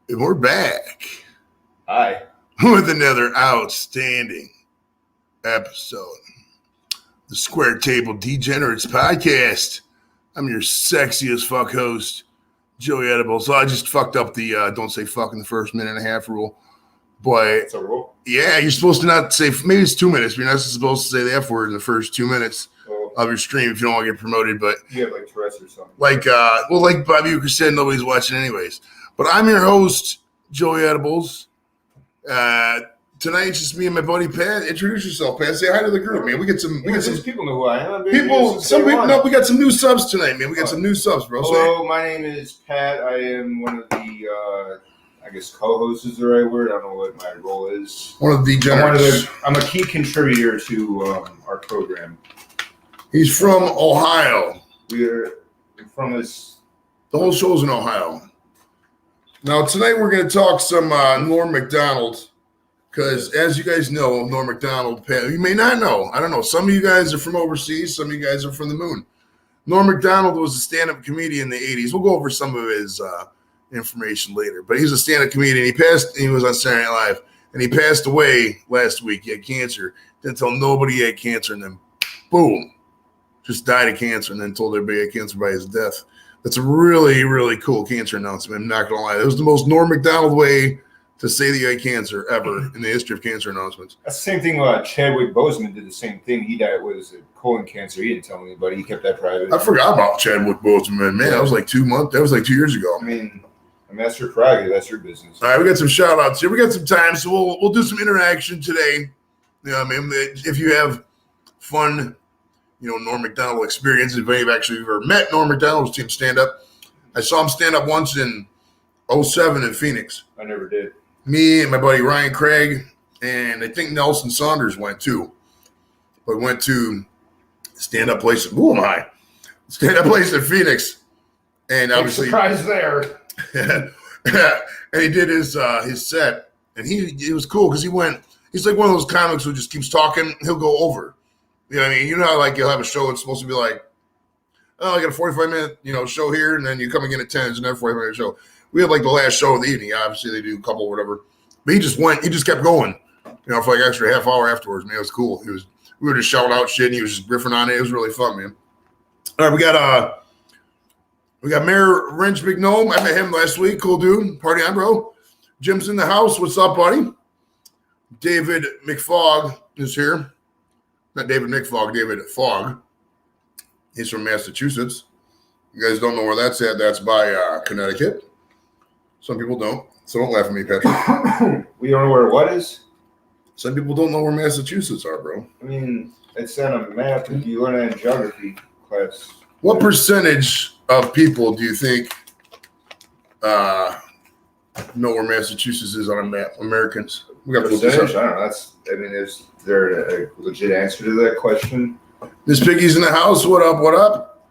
And we're back. Hi. With another outstanding episode. The Square Table Degenerates Podcast. I'm your sexy as fuck host, Joey Edibles. So I just fucked up the don't say fuck in the first minute and a half rule. But That's a rule? Yeah, you're supposed to not say, maybe it's 2 minutes, but you're not supposed to say the F word in the first 2 minutes of your stream if you don't want to get promoted. But you have like Tourette's or something. Like Bobby Uecker said, nobody's watching anyways. But I'm your host, Joey Edibles. Tonight it's just me and my buddy Pat. Introduce yourself, Pat. Say hi to the group, man. We get some people know who I am. We got some new subs tonight, man. We got some new subs, bro. Hello, my name is Pat. I am one of the I guess co-host is the right word. I don't know what my role is. One of the degenerates. I'm a key contributor to our program. He's from Ohio. We're from this. The whole show's in Ohio. Now, tonight we're going to talk some Norm MacDonald, because as you guys know, Norm MacDonald, you may not know. I don't know. Some of you guys are from overseas. Some of you guys are from the moon. Norm MacDonald was a stand-up comedian in the 80s. We'll go over some of his information later. But he's a stand-up comedian. He was on Saturday Night Live, and he passed away last week. He had cancer. Didn't tell nobody he had cancer, and then boom, just died of cancer, and then told everybody he had cancer by his death. That's a really, really cool cancer announcement. I'm not going to lie. It was the most Norm MacDonald way to say that you had cancer ever in the history of cancer announcements. That's the same thing. Chadwick Boseman did the same thing. He died with colon cancer. He didn't tell anybody. He kept that private. I forgot about Chadwick Boseman. Man, that was like 2 months. That was like 2 years ago. I mean, that's your prerogative. That's your business. All right, we got some shout outs here. We got some time, so we'll do some interaction today. You know what I mean? If you have fun, Norm MacDonald experience, if you've actually ever met Norm MacDonald's team stand up. I saw him stand up once in 2007 in Phoenix. I never did. Me and my buddy Ryan Craig, and I think Nelson Saunders went too. We went to stand-up place. Who am I? Stand-up place in Phoenix, and obviously surprise there. And he did his set, and he was cool because he's like one of those comics who just keeps talking. He'll go over. You know what I mean? You know how like you'll have a show. It's supposed to be like, oh, I got a 45-minute show here, and then you come again at 10. It's another 45-minute show. We had like the last show of the evening. Obviously, they do a couple or whatever. But he just kept going, for like extra half hour afterwards. Man, it was cool. We were just shouting out shit, and he was just riffing on it. It was really fun, man. All right, we got Mayor Wrench McNome. I met him last week. Cool dude. Party on, bro. Jim's in the house. What's up, buddy? David McFogg is here. Not David McFogg, David Fogg. He's from Massachusetts. You guys don't know where that's at. That's by Connecticut. Some people don't. So don't laugh at me, Patrick. We don't know where what is? Some people don't know where Massachusetts are, bro. I mean, it's on a map if you learn that in geography class. What percentage of people do you think know where Massachusetts is on a map? Americans. We got percentage? I don't know. Is there a legit answer to that question? Miss Piggy's in the house. What up? What up?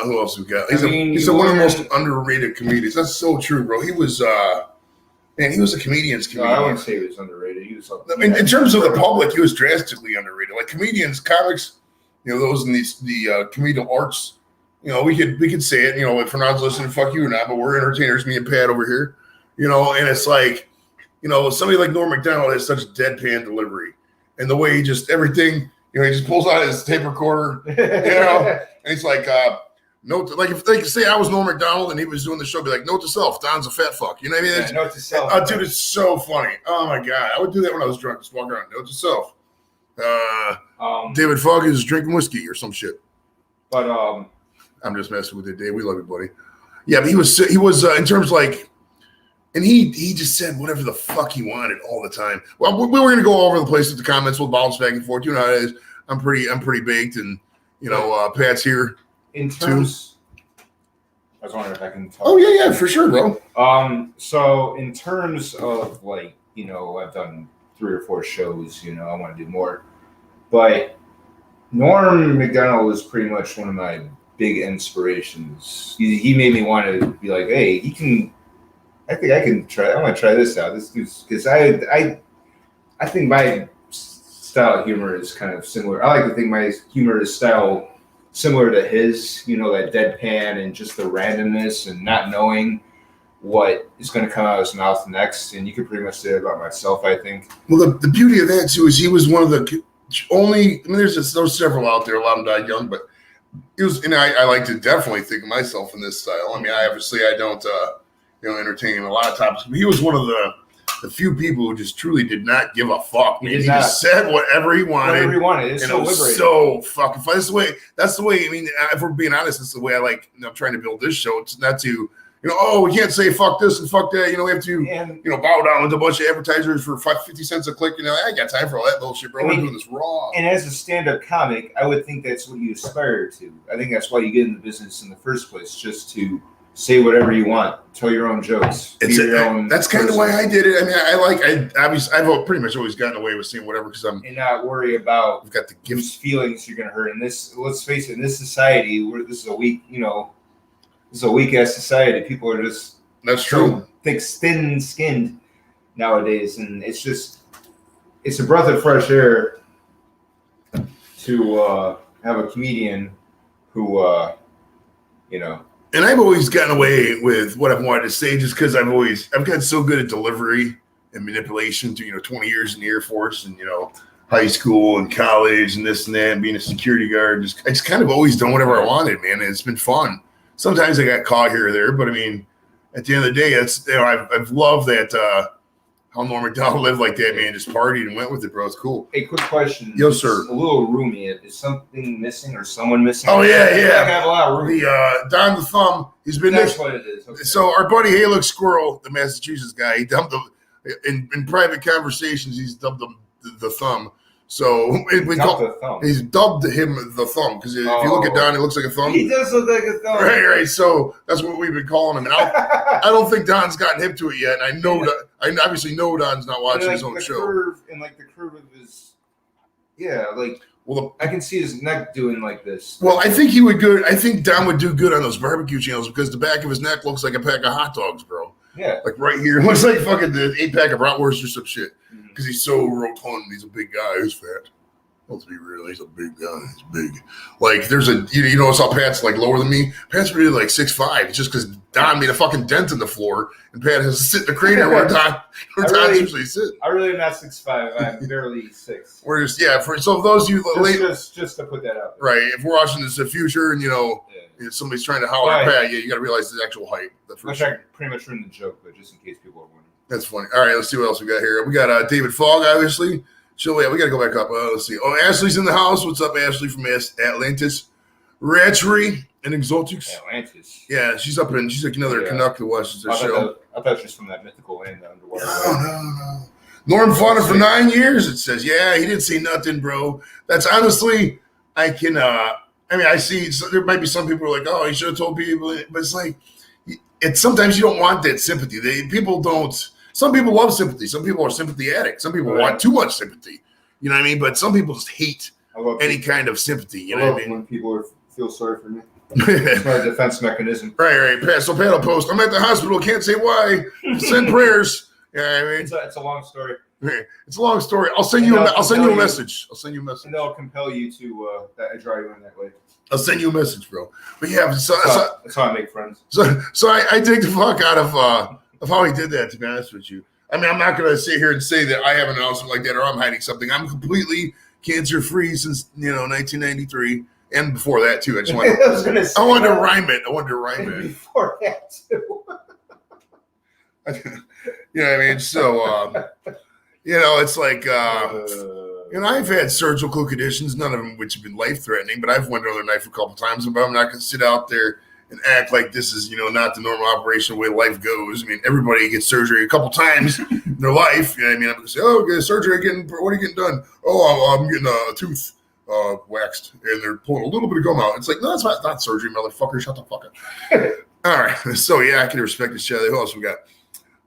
Who else we got? He's one of the most underrated comedians. That's so true, bro. He was he was a comedian's comedian. No, I wouldn't say he was underrated. He was in terms of the public, he was drastically underrated. Like comedians, comics, those in the comedial arts, we could say it, if we're not listening, fuck you or not, but we're entertainers, me and Pat over here, and it's like, somebody like Norm MacDonald has such deadpan delivery, and the way he just everything, he just pulls out his tape recorder, and he's like, note, like if they could say I was Norm MacDonald and he was doing the show, be like, note to self, Don's a fat fuck. You know what I mean? Yeah, note to self. Dude, it's so funny. Oh my God. I would do that when I was drunk, just walk around. Note to self. David Fogg is drinking whiskey or some shit. But I'm just messing with it, Dave. We love you, buddy. Yeah, but he was in terms like, and he just said whatever the fuck he wanted all the time. Well, we were gonna go all over the place with the comments. We'll bounce back and forth. You know how it is. I'm pretty baked, and Pat's here. In terms, I was wondering if I can talk. Oh yeah, for sure, bro. So in terms of like, I've done 3 or 4 shows. I want to do more, but Norm MacDonald was pretty much one of my big inspirations. He made me want to be like, hey, I think I can try. I want to try this out. This dude's because I think my style of humor is kind of similar. I like to think my humor is style similar to his, that deadpan and just the randomness and not knowing. what is going to come out of his mouth next. And you could pretty much say that about myself, I think. Well, the beauty of that too is he was one of the only. I mean, there's several out there. A lot of them died young, but it was. And I like to definitely think of myself in this style. I mean, I don't entertain a lot of topics. But he was one of the few people who just truly did not give a fuck. He just said whatever he wanted. Whatever he wanted. It's and so it was liberating. so fucking fun. That's the way. I mean, if we're being honest, that's the way I like. I'm trying to build this show. It's not to. We can't say fuck this and fuck that. We have to, bow down with a bunch of advertisers for 50 cents a click. I ain't got time for all that bullshit, bro. We're doing this raw. And as a stand-up comic, I would think that's what you aspire to. I think that's why you get in the business in the first place, just to say whatever you want, tell your own jokes. That's kind of why I did it. I mean, I've pretty much always gotten away with saying whatever because and not worry about I've got the whose feelings you're going to hurt. And this, let's face it, in this society, where this is a weak, this is a weak ass society. People are just true, thin-skinned nowadays, and it's a breath of fresh air to have a comedian who, And I've always gotten away with what I've wanted to say just because I've gotten so good at delivery and manipulation through 20 years in the Air Force and high school and college and this and that and being a security guard. I just kind of always done whatever I wanted, man. And it's been fun. Sometimes I got caught here or there, but I mean, at the end of the day, I've loved that how Norm MacDonald lived like that, man. Just partied and went with it, bro. It's cool. Hey, quick question. Yes, sir. A little roomy. Is something missing or someone missing? Oh yeah. I have a lot of room. Don the Thumb. He's been. That's what it is. Okay. So our buddy Halix Squirrel, the Massachusetts guy, he dubbed him in private conversations. He's dubbed him the Thumb. So he's dubbed him the Thumb because if you look at Don, he looks like a thumb. He does look like a thumb. Right. So that's what we've been calling him. And I don't think Don's gotten hip to it yet. And I obviously know Don's not watching his own show. The curve of his, I can see his neck doing like this. Well, I think he would good. I think Don would do good on those barbecue channels because the back of his neck looks like a pack of hot dogs, bro. Yeah. Like right here, it looks like fucking the 8-pack of bratwurst or some shit. Because he's so rotund. He's a big guy. He's fat. Let's be real. He's a big guy. He's big. Like there's you notice how Pat's like lower than me? Pat's really like 6'5". It's just because Don made a fucking dent in the floor and Pat has to sit in the crater where Don's usually sitting. I really am not 6'5". I'm barely 6. We're just so those of you just to put that out there. Right. If we're watching this in the future and if somebody's trying to holler at Pat, you got to realize his actual height. Which I pretty much ruined the joke, but just in case people are wondering. That's funny. All right, let's see what else we got here. We got David Fogg, obviously. We got to go back up. Let's see. Oh, Ashley's in the house. What's up, Ashley from Atlantis Ratchery and Exotics? Atlantis. Yeah, she's like another Canuck who watches the show. I thought she was from that mythical land underwater. No. Norm fought him for 9 years, it says. Yeah, he didn't say nothing, bro. That's honestly, I see, so there might be some people who are like, oh, he should have told people. But it's like, sometimes you don't want that sympathy. Some people love sympathy. Some people are sympathy addicts. Some people want too much sympathy. You know what I mean? But some people just hate any kind of sympathy. You know what I mean? When people feel sorry for me. It's my defense mechanism. Right. So Pat will post, I'm at the hospital. Can't say why. Send prayers. Yeah, I mean, it's a long story. It's a long story. I'll send you a message. And they'll compel you to that I draw you in that way. I'll send you a message, bro. But yeah, that's how I make friends. So I take the fuck out of how he did that, to be honest with you. I mean, I'm not going to sit here and say that I have an announcement like that or I'm hiding something. I'm completely cancer-free since, 1993 and before that, too. I wanted to rhyme it. Before that, too. You know what I mean? So, it's like, I've had surgical conditions, none of them which have been life-threatening, but I've went over the knife a couple times, but I'm not going to sit out there and act like this is, not the normal operation way life goes. I mean, everybody gets surgery a couple times in their life. You know what I mean? I'm going to say, oh, get surgery, what are you getting done? Oh, I'm getting a tooth waxed, and they're pulling a little bit of gum out. It's like, no, that's not surgery, motherfucker. Shut the fuck up. All right. So, yeah, I can respect this shit. Who else we got?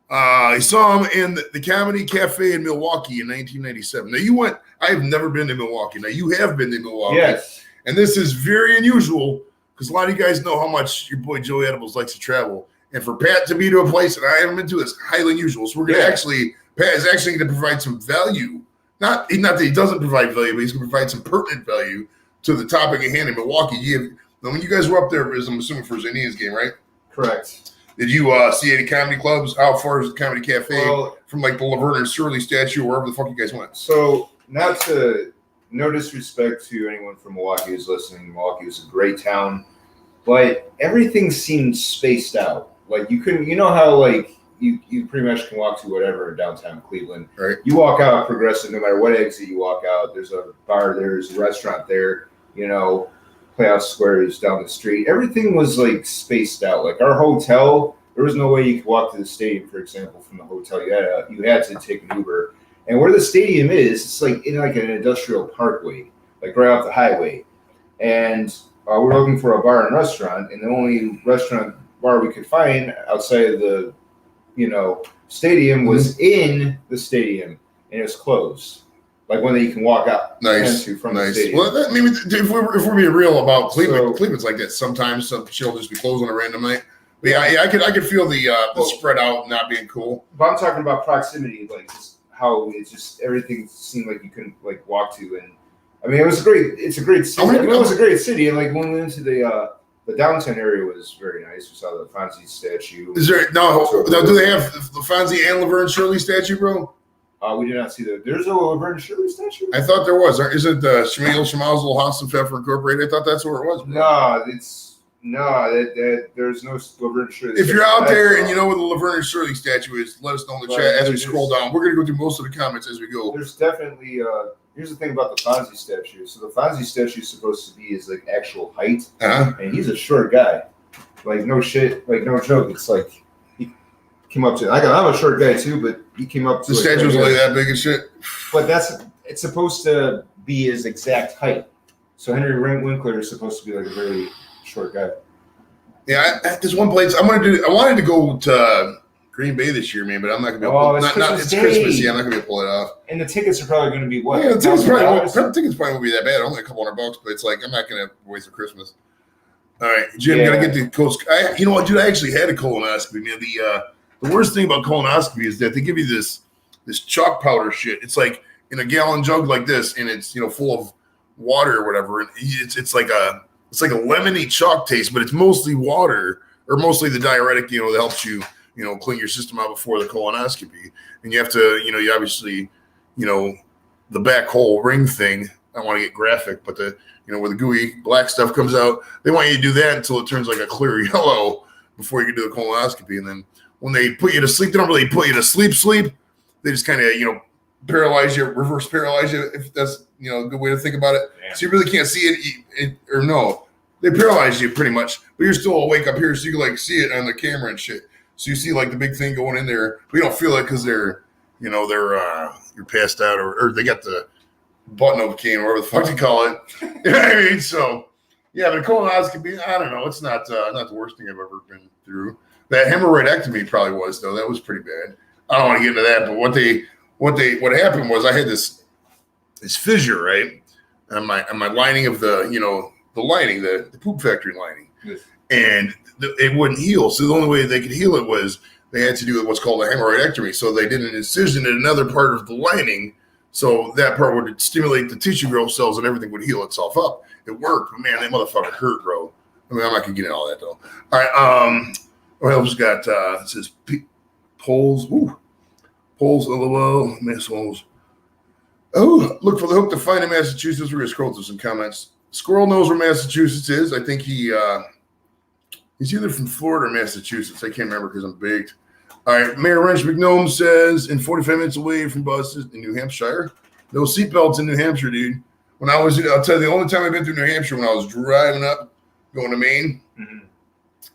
I saw him in the Comedy Cafe in Milwaukee in 1997. Now, I have never been to Milwaukee. Now, you have been to Milwaukee. Yes. And this is very unusual because a lot of you guys know how much your boy Joey Edibles likes to travel. And for Pat to be to a place that I haven't been to is highly unusual. So we're going to Pat is actually going to provide some value. Not that he doesn't provide value, but he's going to provide some pertinent value to the topic at hand in Milwaukee. When you guys were up there, I'm assuming for his Indians game, right? Correct. Did you see any comedy clubs? How far is the comedy cafe from like the Laverne and Shirley statue, or wherever the fuck you guys went? So no disrespect to anyone from Milwaukee who's listening. Milwaukee was a great town, but everything seemed spaced out. Like you couldn't, you know how like you pretty much can walk to whatever in downtown Cleveland. Right. You walk out Progressive, no matter what exit you walk out, there's a bar, there's a restaurant there, you know, Playoff Square is down the street. Everything was like spaced out. Like our hotel, there was no way you could walk to the stadium, for example, from the hotel. You had to take an Uber. And where the stadium is, it's like in like an industrial parkway, like right off the highway. And we're looking for a bar and restaurant, and the only restaurant bar we could find outside of the, you know, stadium was in the stadium, and it was closed. Like one that you can walk out into from the stadium. Well, I mean, if we're being real about Cleveland, Cleveland's like that sometimes. Some shit will just be closed on a random night. But yeah, I could feel the spread out not being cool. But I'm talking about proximity, like just how it's just everything seemed like you couldn't like walk to, and I mean it's a great city. It was a great city, and like when we went into the downtown area was very nice. We saw the Fonzie statue. Is there do they have the Fonzie and Laverne and Shirley statue, bro? We did not see there's a Laverne and Shirley statue. I thought there was. Isn't the Shmuel Shamal's Little House and Pfeffer Incorporated? I thought that's where it was. Bro. There's no Laverne and Shirley. If you're out there and you know where the Laverne and Shirley statue is, let us know in the chat as we scroll down. We're gonna go through most of the comments as we go. There's definitely here's the thing about the Fonzie statue. So the Fonzie statue is supposed to be his like actual height, and he's a short guy. Like no shit, like no joke. It's like he came up to. I'm a short guy too, but he came up to the statue was like that big as shit. But it's supposed to be his exact height. So Henry Winkler is supposed to be like a very short guy. Yeah, at this one place I wanted to go to Green Bay this year, man, but I'm not gonna be able to. It's Christmas. Yeah, I'm not gonna be able to pull it off. And the tickets are probably going to be what? Yeah, the tickets probably won't be that bad. Only a couple $100, but it's like I'm not gonna waste the Christmas. All right, Jim, gotta get the coast. You know what, dude? I actually had a colonoscopy, man. The worst thing about colonoscopy is that they give you this chalk powder shit. It's like in a gallon jug like this, and it's full of water or whatever. And it's like a lemony chalk taste, but it's mostly water or mostly the diuretic, that helps you, clean your system out before the colonoscopy. And you have to, you obviously, the back hole ring thing. I don't want to get graphic, but where the gooey black stuff comes out, they want you to do that until it turns like a clear yellow before you can do the colonoscopy. And then when they put you to sleep, they don't really put you to sleep. They just kind of, paralyze you, reverse paralyze you, if that's, a good way to think about it. Yeah. So you really can't see it, or no. They paralyze you pretty much, but you're still awake up here, so you can like see it on the camera and shit. So you see like the big thing going in there, but you don't feel it because they're you're passed out or they got the butt Novocaine or whatever the fuck you call it. You know what I mean? So yeah, but colonoscopy, I don't know. It's not the worst thing I've ever been through. That hemorrhoidectomy probably was though. That was pretty bad. I don't want to get into that, but what happened was I had this fissure right on my lining of the lining, the poop factory lining, yes. And it wouldn't heal. So the only way they could heal it was they had to do what's called a hemorrhoidectomy. So they did an incision in another part of the lining, so that part would stimulate the tissue growth cells and everything would heal itself up. It worked, but man, that motherfucker hurt, bro. I mean, I'm not gonna get into all that though. All right, what else got? It says polls. Ooh, polls. LOL. Missiles. Oh, look for the hook to find in Massachusetts. We're gonna scroll through some comments. Squirrel knows where Massachusetts is. I think he's either from Florida or Massachusetts. I can't remember because I'm baked. All right, Mayor Wrench McNome says in 45 minutes away from buses in New Hampshire. No seatbelts in New Hampshire, dude. I'll tell you, the only time I've been through New Hampshire when I was driving up, going to Maine,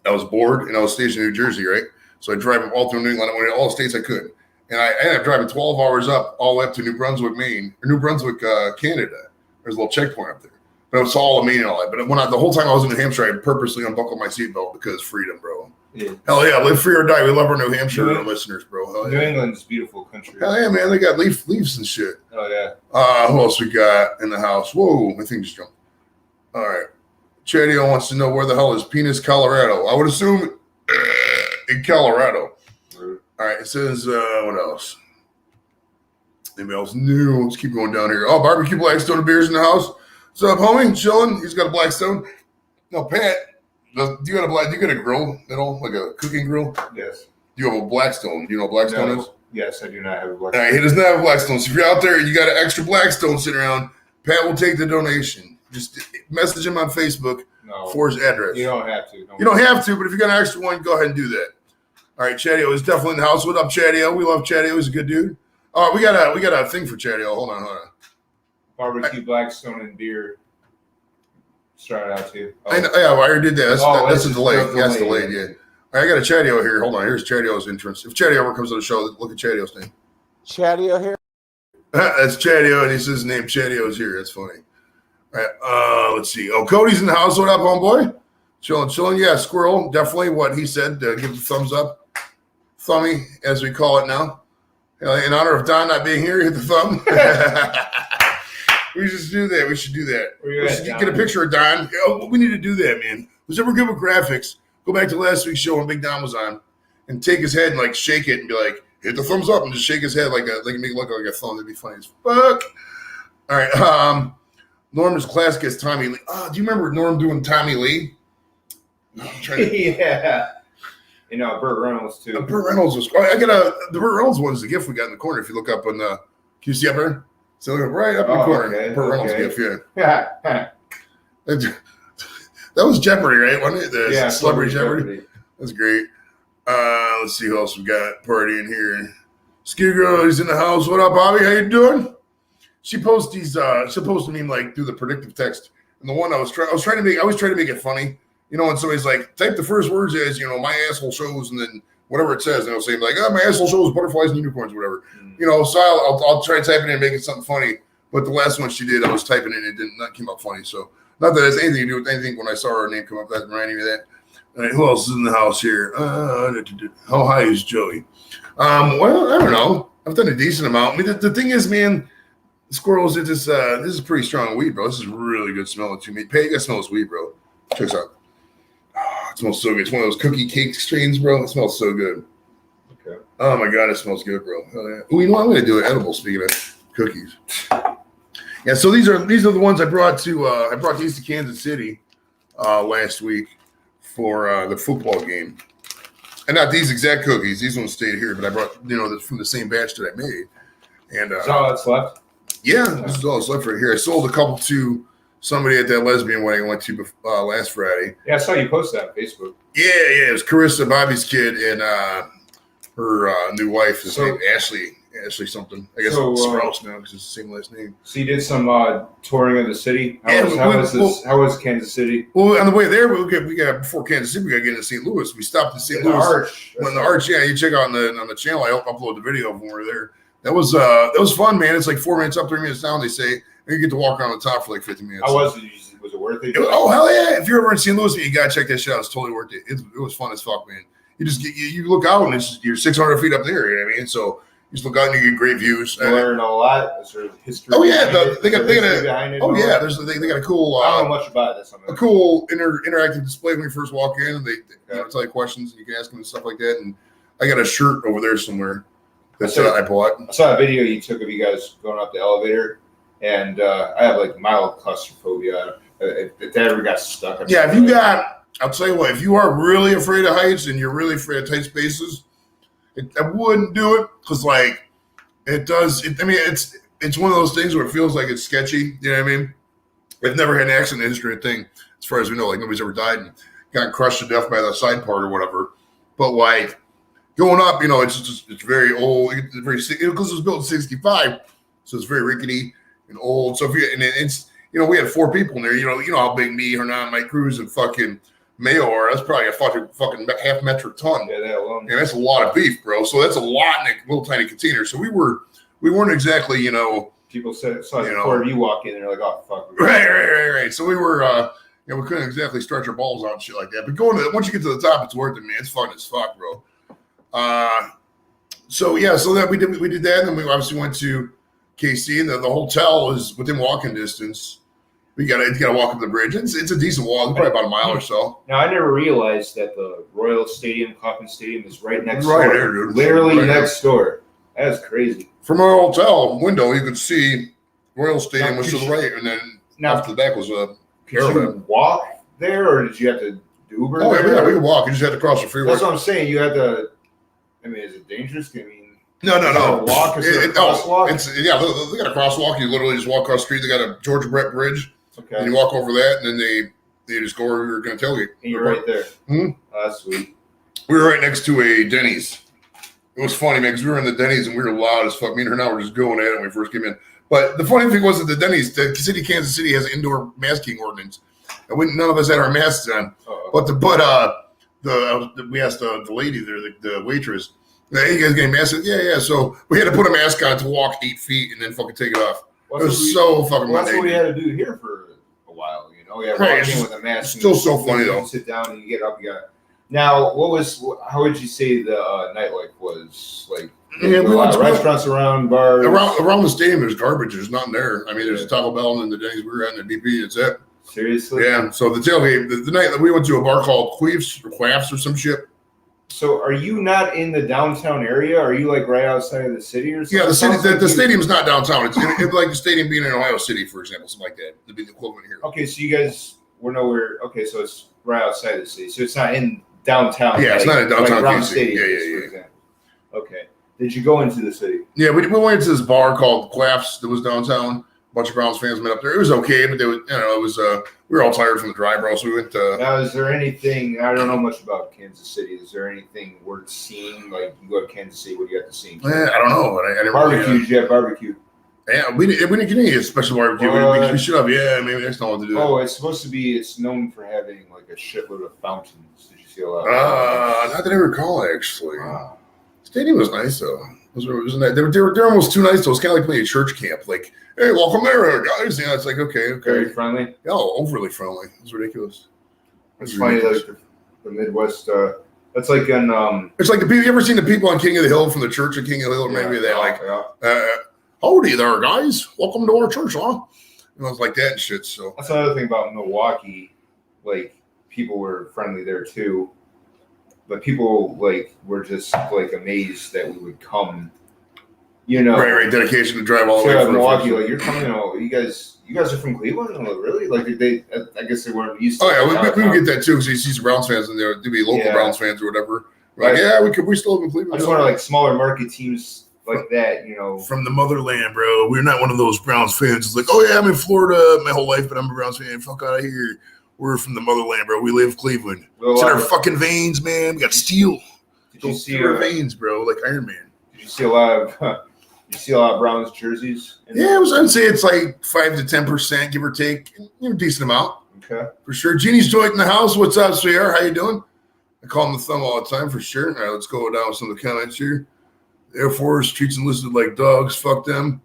I was bored and I was stationed in New Jersey, right? So I drive all through New England. I went to all the states I could. And I ended up driving 12 hours all the way up to New Brunswick, Maine, or New Brunswick, Canada. There's a little checkpoint up there. But it was all Maine and all that. But the whole time I was in New Hampshire, I purposely unbuckled my seatbelt because freedom, bro. Yeah. Hell yeah, live free or die. We love our New Hampshire listeners, bro. Hell yeah. New England's a beautiful country. Hell yeah, man. They got leaves and shit. Oh yeah. Who else we got in the house? Whoa, my thing just jumped. All right. Chadio wants to know where the hell is Penis, Colorado. I would assume in Colorado. Right. All right. It says what else? Anybody else new? Let's keep going down here. Oh, Barbecue Blackstone and Beers in the house. What's up, homie? Chilling. He's got a Blackstone. No, Pat Do you got a grill at all, like a cooking grill? Yes. Do you have a Blackstone? Do you know what Blackstone is? Yes, I do not have a All Blackstone. right, he does not have a Blackstone. So if you're out there and you got an extra Blackstone sitting around, Pat will take the donation. Just message him on Facebook for his address. You don't have to. You don't have to, but if you got an extra one, go ahead and do that. All right, Chadio is definitely in the house. What up, Chadio? We love Chadio. He's a good dude. Oh, we got a thing for Chadio. Hold on. Barbecue, Blackstone, and beer. Start out too. Oh. I already did that. That's a delay. That's delayed. Yeah. All right, I got a Chadio here. Hold on. Here's Chadio's entrance. If Chadio ever comes to the show, look at Chadio's name. Chadio here. That's Chadio, and he says his name Chadio's here. That's funny. All right. Let's see. Oh, Cody's in the house. What up, homeboy? Chilling. Yeah, squirrel. Definitely what he said. Give the thumbs up. Thummy, as we call it now. In honor of Don not being here, hit the thumb. We should do that. We should get a picture of Don. We need to do that, man. Who's ever good with graphics, go back to last week's show when Big Don was on and take his head and like shake it and be like, hit the thumbs up and just shake his head like make it look like a thumb. That'd be funny as fuck. All right. Norm's classic as Tommy Lee. Do you remember Norm doing Tommy Lee? Yeah. Burt Reynolds too. Burt Reynolds was. The Burt Reynolds one is the gift we got in the corner. If you look up on the, can you see up there? So right up in the corner. Okay, Burt Reynolds gift. Yeah. That was Jeopardy, right? Wasn't it? Celebrity Jeopardy. That's great. Let's see who else we got partying here. Ski Girl is in the house. What up, Bobby? How you doing? She posts these. She posted me like through the predictive text, and the one I was trying to make it funny. When somebody's like, type the first words as my asshole shows, and then whatever it says, and it'll say like, my asshole shows butterflies and unicorns, whatever. So I'll try typing it and making something funny. But the last one she did, I was typing it and it didn't came up funny. So not that it has anything to do with anything. When I saw her name come up, that reminded me of that. All right, who else is in the house here? How high is Joey? Well, I don't know. I've done a decent amount. I mean, the thing is, man, squirrels. This is pretty strong weed, bro. This is really good smelling to me. Pay, that smells weed, bro. Check this out. Oh, it smells so good. It's one of those cookie cake strains, bro. It smells so good. Okay. Oh my god, it smells good, bro. Oh, yeah. I'm gonna do an edible. Speaking of cookies. Yeah, so these are the ones I brought to. I brought these to Kansas City last week for the football game, and not these exact cookies. These ones stayed here, but I brought from the same batch that I made. And is all that's left? Yeah, this is all that's left right here. I sold a couple to somebody at that lesbian wedding I went to last Friday. Yeah, I saw you post that on Facebook. Yeah, it was Carissa, Bobby's kid, and her new wife is named Ashley something. I guess Strauss now because it's the same last name. So you did some touring of the city. How was Kansas City? Well, on the way there, we got before Kansas City, we got to get into St. Louis. We stopped in St. Louis. Arch. When the Arch, yeah, you check out on the channel. I upload the video of when we were there. That was fun, man. It's like 4 minutes up, 3 minutes down. They say, and you get to walk around the top for like 50 minutes. How was it? Was it worth it? Oh hell yeah! If you're ever in St. Louis, you gotta check that shit out. It's totally worth it. It was fun as fuck, man. You just you look out and you're 600 feet up there. You know what I mean? So you just look out and you get great views. You learn a lot. Sort of history. Oh yeah, they got a cool. I don't know much about this. A cool interactive display when you first walk in, and they tell you questions and you can ask them and stuff like that. And I got a shirt over there somewhere that I bought. I saw a video you took of you guys going up the elevator, and I have like mild claustrophobia. If that ever got stuck. Yeah, I'll tell you what, if you are really afraid of heights and you're really afraid of tight spaces, I wouldn't do it because like it does. It's one of those things where it feels like it's sketchy. You know what I mean? I've never had an accident in history thing, as far as we know. Like nobody's ever died and got crushed to death by the side part or whatever. But like going up, it's very old. It's very because it was built in '65, so it's very rickety and old. So it's. We had 4 people in there. You know how big me, Hernan, Mike Cruz, and fucking Mayo are. That's probably a fucking half metric ton. Yeah, that alone. Yeah, that's a lot of beef, bro. So that's a lot in a little tiny container. So we weren't exactly, People saw before you walk in, they're like, oh fuck. Right. So we were, we couldn't exactly stretch our balls out and shit like that. But once you get to the top, it's worth it, man. It's fun as fuck, bro. So that we did that, and then we obviously went to KC, and the hotel is within walking distance. You gotta walk up the bridge. It's a decent walk, probably about a mile or so. Now I never realized that the Royal Stadium, Kauffman Stadium, is right next door. Right there, dude. Literally next door. That is crazy. From our hotel window, you could see Royal Stadium was to the right, and then off to the back was a caravan. Did you walk there, or did you have to Uber? Oh there? yeah, we can walk. You just had to cross the freeway. That's what I'm saying. You had to. I mean, is it dangerous? I mean, No. is there a walk? Is there a crosswalk? They got a crosswalk. You literally just walk across the street. They got a Georgia Brett Bridge. Okay. And you walk over that, and then they just go where you're going to tailgate. And you're right there. Hmm? Oh, that's sweet. We were right next to a Denny's. It was funny, man, because we were in the Denny's and we were loud as fuck. Me and her now were just going at it when we first came in. But the funny thing was that the Denny's, the city, Kansas City, has an indoor masking ordinance. And none of us had our masks on. Uh-oh. But we asked the lady there, the waitress, hey, you guys getting masks? Yeah. So we had to put a mask on to walk 8 feet and then fucking take it off. It was so fucking That's what we had to do here for a while, you know. Yeah, right, walk in with a mask. Still so funny though. You sit down and you get up. You got. Now, how would you say the nightlife was like? Yeah, we went to restaurants around, bars. Around the stadium. There's garbage. There's nothing there. I mean, there's a Taco Bell and then the Denny's we were at and the BP. It's it. Seriously? Yeah. So the tailgate, the night that we went to a bar called Quaffs or some shit. So are you not in the downtown area? Are you like right outside of the city or something? Yeah, the city. The stadium's not downtown. It's like the stadium being in Ohio City, for example, something like that. It'd be the equivalent here. Okay, so you guys were nowhere. Okay, so it's right outside the city. So it's not in downtown. Yeah, it's not in downtown. Like stadium, Yeah. Okay. Did you go into the city? Yeah, we went to this bar called Quaffs that was downtown. A bunch of Browns fans met up there. It was okay, but it was we were all tired from the drive, bro. So we went. Now, is there anything? I don't know much about Kansas City. Is there anything worth seeing? Like you go to Kansas City, what do you have to see? I don't know. I didn't barbecue. Really, did you have barbecue? Yeah, we didn't get any special barbecue. We should have. Yeah, maybe next time we'll do that. Oh, it's supposed to be. It's known for having like a shitload of fountains. Did you see a lot? Not that I recall actually. Stadium was nice though. It was nice. They're almost too nice though. It's kind of like playing a church camp. Like, hey, welcome there, guys. Yeah, it's like okay. Very friendly. Oh, overly friendly. It's ridiculous. It's funny, like the Midwest. That's like in. It's like the people. You ever seen the people on King of the Hill from the church of King of the Hill? Maybe they're like, howdy there, guys. Welcome to our church, huh? It's like that and shit. So that's another thing about Milwaukee. Like people were friendly there too. But people like were just like amazed that we would come, you know. Right. Dedication to drive all the way from Milwaukee. Like you're coming, you guys are from Cleveland, really? Like I guess they weren't used to. Oh yeah, we would get that too because you see some Browns fans and there'd be local Browns fans or whatever. Like we still live in Cleveland. I just want like smaller market teams like that, you know. From the motherland, bro. We're not one of those Browns fans. It's like, oh yeah, I'm in Florida my whole life, but I'm a Browns fan. Fuck out of here. We're from the motherland, bro. We live Cleveland. It's in our fucking veins, man. We got steel. Did you see our veins, bro? Like Iron Man. Did you see a lot of Browns jerseys? Yeah, I'd say it's like 5 to 10%, give or take. Decent amount. Okay. For sure. Jeannie's joined in the house. What's up, sweetheart? How you doing? I call him the thumb all the time, for sure. All right, let's go down with some of the comments here. Air Force treats enlisted like dogs. Fuck them.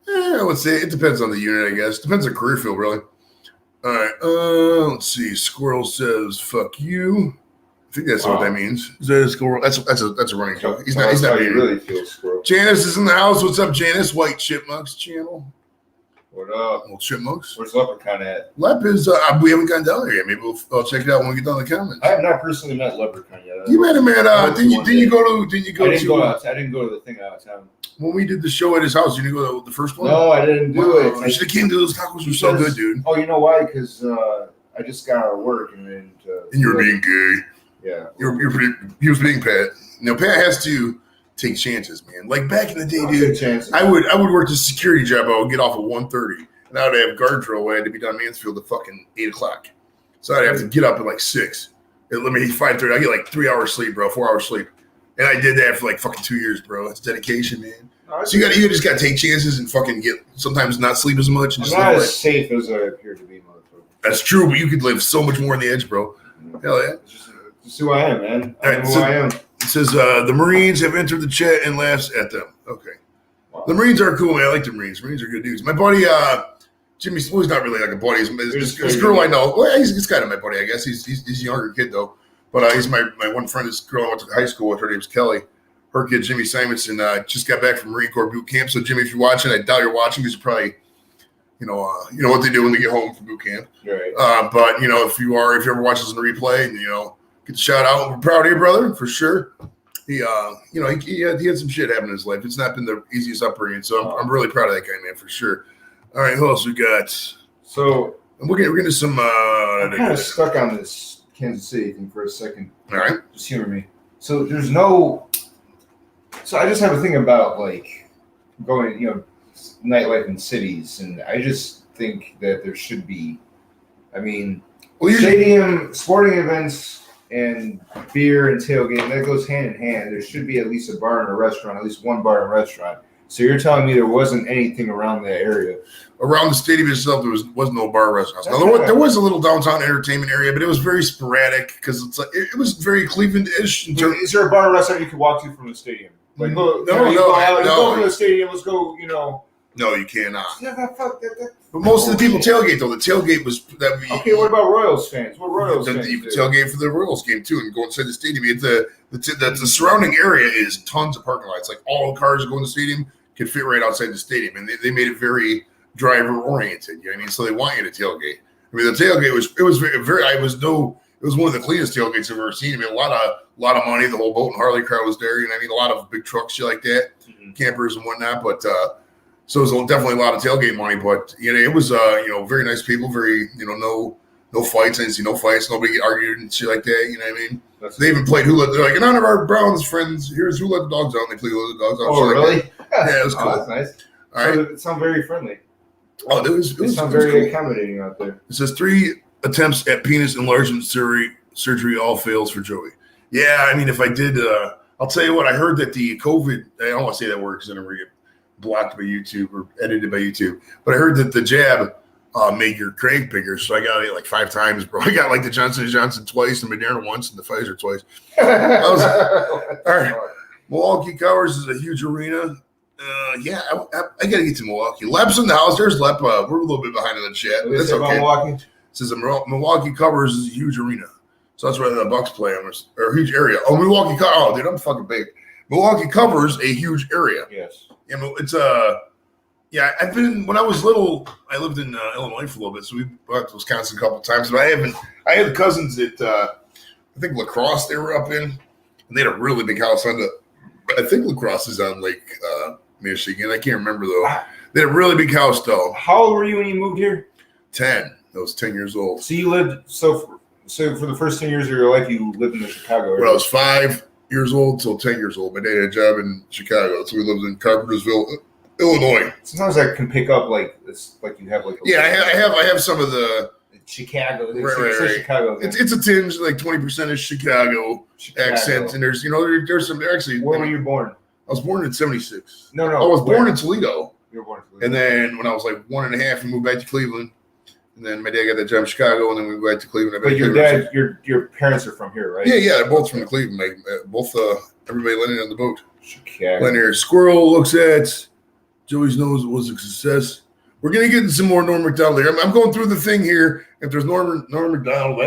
I would say it depends on the unit, I guess. Depends on career field, really. All right, let's see. Squirrel says, "Fuck you." I think that's what that means. Is that a squirrel? That's a running joke. He's not being really feels squirrel. Janice is in the house. What's up, Janice? White Chipmunks channel. What up? Old Chipmunks. Where's Leprechaun at? Lep is we haven't gotten down there yet. Maybe I'll check it out when we get down in the comments. I have not personally met Leprechaun yet. You met him at didn't you go to I didn't go to the thing out of town. When we did the show at his house, you didn't go to the first one? No, I didn't do it. You should have came to those tacos. Were so good, dude. Oh, you know why? Because I just got out of work and you were being gay. Yeah. He was being Pat. Pat has to take chances, man. Like back in the day, dude, I would work the security job. I would get off at 1:30, and I would have guard drill. I had to be done Mansfield at fucking 8:00. So I'd have to get up at like 6. Let me 5:30. I get like 3 hours sleep, bro. 4 hours sleep. And I did that for like fucking 2 years, bro. It's dedication, man. So you just gotta take chances and fucking sometimes not sleep as much. And I'm not as safe as I appear to be, motherfucker. That's true, but you could live so much more on the edge, bro. Hell yeah. Just who I am, man. I am. It says the Marines have entered the chat and laughs at them. Okay. Wow. The Marines are cool, man. I like the Marines. Marines are good dudes. My buddy, Jimmy, well, he's not really like a buddy. This girl I know. Well, he's kind of my buddy, I guess. He's a younger kid, though. But he's my one friend. This girl I went to high school with. Her name's Kelly. Her kid, Jimmy Simonson, just got back from Marine Corps boot camp. So, Jimmy, if you're watching, I doubt you're watching because you're probably, you know what they do when they get home from boot camp. Right. But if you ever watch this in the replay, and get the shout out. We're proud of you, brother, for sure. He had some shit happen in his life. It's not been the easiest upbringing, so I'm really proud of that guy, man, for sure. All right, who else we got? So we're getting some. I'm kind of stuck on this Kansas City thing for a second. All right. Just humor me. So there's no. So I just have a thing about like going, nightlife in cities, and I just think that there should be. I mean, stadium sporting events and beer and tailgating that goes hand in hand. There should be at least a bar and a restaurant, at least one bar and restaurant. So you're telling me there wasn't anything around that area? Around the stadium itself, there was no bar or restaurants. Now, there was a little downtown entertainment area, but it was very sporadic because it's like it was very Cleveland-ish. Is there a bar or restaurant you could walk to from the stadium? Like, go to the stadium. Let's go. No, you cannot. Yeah, But most of the people tailgate though. The tailgate was that. Okay, what about Royals fans? What Royals fans? You can tailgate for the Royals game too, and go inside the stadium. The surrounding area is tons of parking lots. Like all the cars going to the stadium can fit right outside the stadium, and they made it very driver oriented. You know what I mean? So they want you to tailgate. I mean, the tailgate was it was one of the cleanest tailgates I've ever seen. I mean, a lot of money. The whole boat and Harley crowd was there. You know what I mean? A lot of big trucks, shit like that, campers and whatnot. But so it was definitely a lot of tailgate money. But it was very nice people. Very no fights. I didn't see no fights. Nobody argued and shit like that. You know what I mean? They even played Who Let. They're like, none of our Browns friends. Here's Who Let the Dogs Out. And they played Who Let the Dogs Out. Oh, really? Like yeah, it was cool. That's nice. All right. So it sounds very friendly. Oh, it sounds very cool. accommodating out there. It says 3 attempts at penis enlargement surgery all fails for Joey. Yeah, I mean, if I did, I'll tell you what. I heard that the COVID. I don't want to say that word because then I'm going to get blocked by YouTube or edited by YouTube. But I heard that the jab made your crank bigger, so I got it like 5 times, bro. I got like the Johnson & Johnson twice, the Moderna once, and the Pfizer twice. All right. Milwaukee Cowers is a huge arena. Yeah, I got to get to Milwaukee. Lep's in the house. There's Lep. We're a little bit behind in the chat. That's okay. Milwaukee? It says Milwaukee Covers is a huge arena. So that's where the Bucks play, or a huge area. Oh, Milwaukee. Oh, dude, I'm fucking big. Milwaukee covers a huge area. Yes. Yeah, it's yeah. I've been when I was little. I lived in Illinois for a little bit, so we went to Wisconsin a couple of times. But I had cousins that I think La Crosse they were up in, and they had a really big house on the. I think La Crosse is on Lake Michigan. I can't remember though. They had a really big house though. How old were you when you moved here? 10. I was 10 years old. So you lived so for the first 10 years of your life, you lived in the Chicago area. When I was 5 years old till 10 years old, my dad had a job in Chicago, so we lived in Carpentersville, Illinois. Sometimes I can pick up like it's like you have like. I have some of the Chicago. Right. Chicago. It's a tinge like 20% is Chicago accent, and there's some. Actually, where were you born? I was born in '76. No. I was born in Toledo. You were born in Toledo. And then when I was like 1.5, we moved back to Cleveland. And then my dad got that job in Chicago, and then we went back to Cleveland. But your dad, your parents are from here, right? Yeah, they're both from Cleveland. Both everybody landed on the boat. Chicago. Linear Squirrel looks at Joey's nose was a success. We're gonna get into some more Norm Macdonald here. I'm going through the thing here. If there's Norm Macdonald,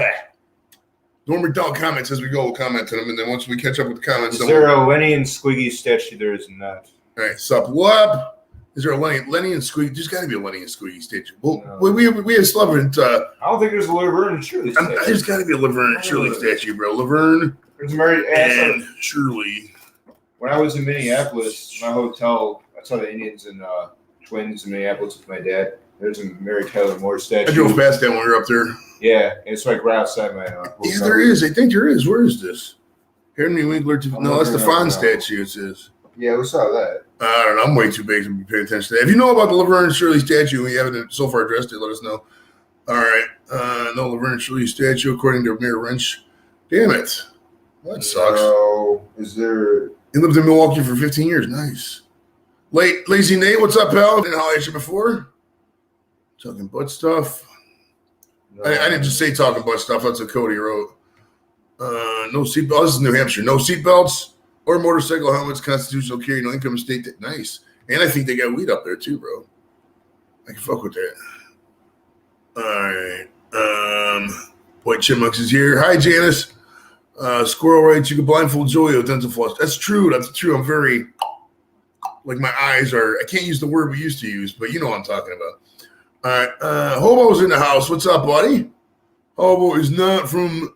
Norm Macdonald comments as we go, we'll comment on them, and then once we catch up with the comments, is there a Lenny and Squiggy statue? There is not. All right, sup, what? Is there a Lenny and Squeaky? There's got to be a Lenny and Squeaky statue. Well, no. we have Laverne. I don't think there's a Laverne and Shirley statue. There's got to be a Laverne and Shirley statue, bro. Laverne and Shirley. When I was in Minneapolis, my hotel, I saw the Indians and Twins in Minneapolis with my dad. There's a Mary Tyler Moore statue. I drove past that when we were up there. Yeah, it's like right outside my hotel. Yeah, there is. I think there is. Where is this? Henry Winkler. No, that's the Fawn statue, it says. Yeah, we saw that. I don't know. I'm way too big to be paying attention to that. If you know about the Laverne and Shirley statue and you haven't so far addressed it, let us know. All right. No Laverne and Shirley statue, according to Mayor Wrench. Damn it. That sucks. No. Is there... He lived in Milwaukee for 15 years. Nice. Lazy Nate, what's up, pal? Didn't holler at you before. Talking butt stuff. No. I didn't just say talking butt stuff. That's what Cody wrote. No seatbelts. This is New Hampshire. No seatbelts. Or motorcycle helmets, constitutional carry, no income state. Nice. And I think they got weed up there too, bro. I can fuck with that. All right. White Chipmunks is here. Hi, Janice. Squirrel writes, you can blindfold Joey with dental floss. That's true. I'm very, like my eyes are, I can't use the word we used to use, but you know what I'm talking about. All right. Hobo's in the house. What's up, buddy? Hobo is not from...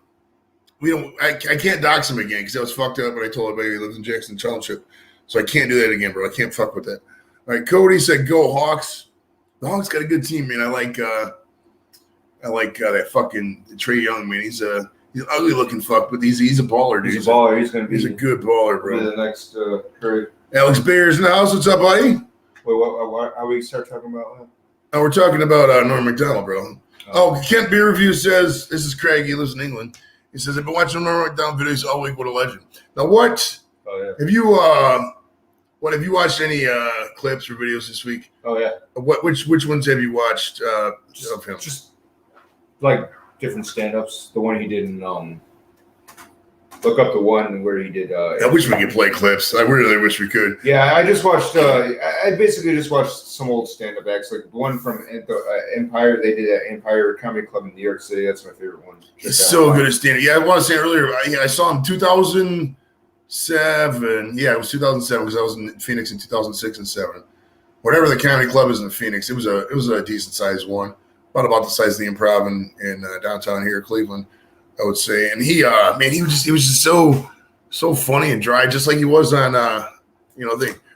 I can't dox him again because that was fucked up when I told everybody he lives in Jackson Township. So I can't do that again, bro. I can't fuck with that. All right, Cody said, "Go Hawks." The Hawks got a good team, man. I like that fucking Trae Young, man. He's He's an ugly looking fuck, but he's a baller, dude. He's a baller. He's gonna be. He's a good baller, bro. The next Curry. Alex Bear's in the house. What's up, buddy? Wait, what are we start talking about now? Oh, we're talking about Norm Macdonald, bro. Oh, Kent Beer Review says, this is Craig, he lives in England. He says, I've been watching Norm Macdonald videos all week. What a legend. Now, what? Oh, yeah. Have you watched any clips or videos this week? Oh, yeah. Which ones have you watched of him? Just like different stand-ups. The one he did in look up the one where he did. I wish we could play clips. I really wish we could. Yeah, I just watched. I basically just watched some old stand-up acts, like the one from Empire. They did at Empire Comedy Club in New York City. That's my favorite one. It's so good at stand-up. Yeah, I want to say earlier. I saw him 2007. Yeah, it was 2007 because I was in Phoenix in 2006 and 7. Whatever the comedy club is in Phoenix, it was a decent sized one, about the size of the Improv in downtown here, Cleveland. I would say, and he was just so funny and dry, just like he was on the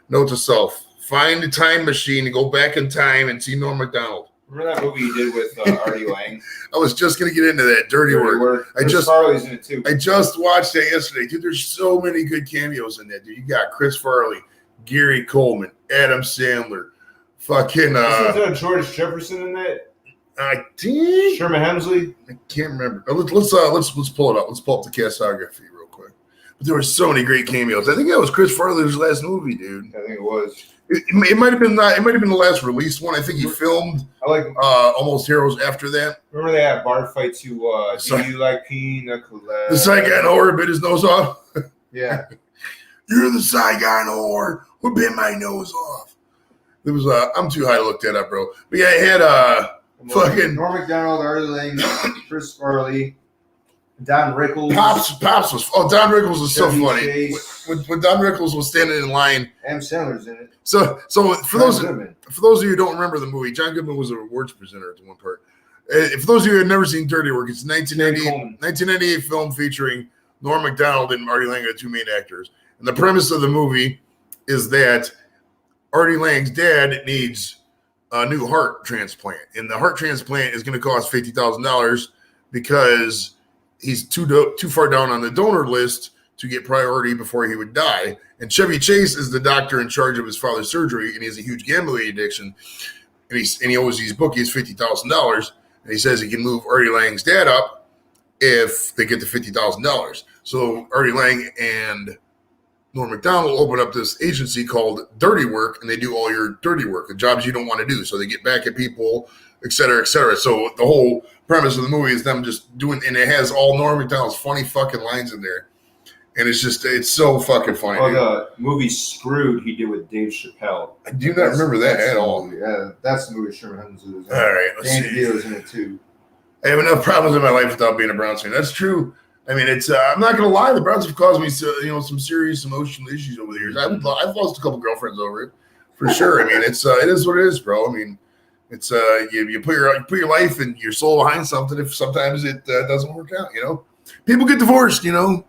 Note to Self: find a time machine and go back in time and see Norm Macdonald. Remember that movie he did with Artie Lang? I was just gonna get into that Dirty Work. Chris Farley's in it too. I just watched that yesterday, dude. There's so many good cameos in that, dude. You got Chris Farley, Gary Coleman, Adam Sandler, fucking Isn't George Jefferson in that? I think Sherman Hemsley. I can't remember. Let's pull it up. Let's pull up the castography real quick. But there were so many great cameos. I think that was Chris Farley's last movie, dude. I think it was. It might have been not. It might have been the last released one. I think he filmed Almost Heroes after that. Remember they had bar fight to Do You Like Pina Colada? The Saigon whore bit his nose off. Yeah. You're the Saigon whore who bit my nose off. It was I'm too high to look that up, bro. But yeah, it had fucking Norm Macdonald, Artie Lang, Chris Farley, Don Rickles. Pops was. Oh, Don Rickles was so funny. Chase. When Don Rickles was standing in line. Adam Sandler's in it. So for those of you who don't remember the movie, John Goodman was an awards presenter at one part. For those of you who have never seen Dirty Work, it's a 1998 film featuring Norm Macdonald and Artie Lang, the two main actors. And the premise of the movie is that Artie Lang's dad needs a new heart transplant, and the heart transplant is going to cost $50,000 because he's too far down on the donor list to get priority before he would die. And Chevy Chase is the doctor in charge of his father's surgery, and he has a huge gambling addiction, and he owes these bookies $50,000, and he says he can move Artie Lang's dad up if they get the $50,000. So Artie Lang and Norm Macdonald opened up this agency called Dirty Work, and they do all your dirty work, the jobs you don't want to do. So they get back at people, et cetera, et cetera. So the whole premise of the movie is them just doing, and it has all Norm Macdonald's funny fucking lines in there. And it's so fucking funny. Oh, the movie Screwed he did with Dave Chappelle. I do not remember that at all. Yeah, that's the movie Sherman Hemsley was in. All right, let's see. DeVito's in it too. I have enough problems in my life without being a Browns fan. That's true. I mean, it's. I'm not gonna lie. The Browns have caused me, some serious emotional issues over the years. I've lost a couple girlfriends over it, for sure. I mean, it is what it is, bro. I mean, it's you put your life and your soul behind something. If sometimes it doesn't work out, people get divorced. I'm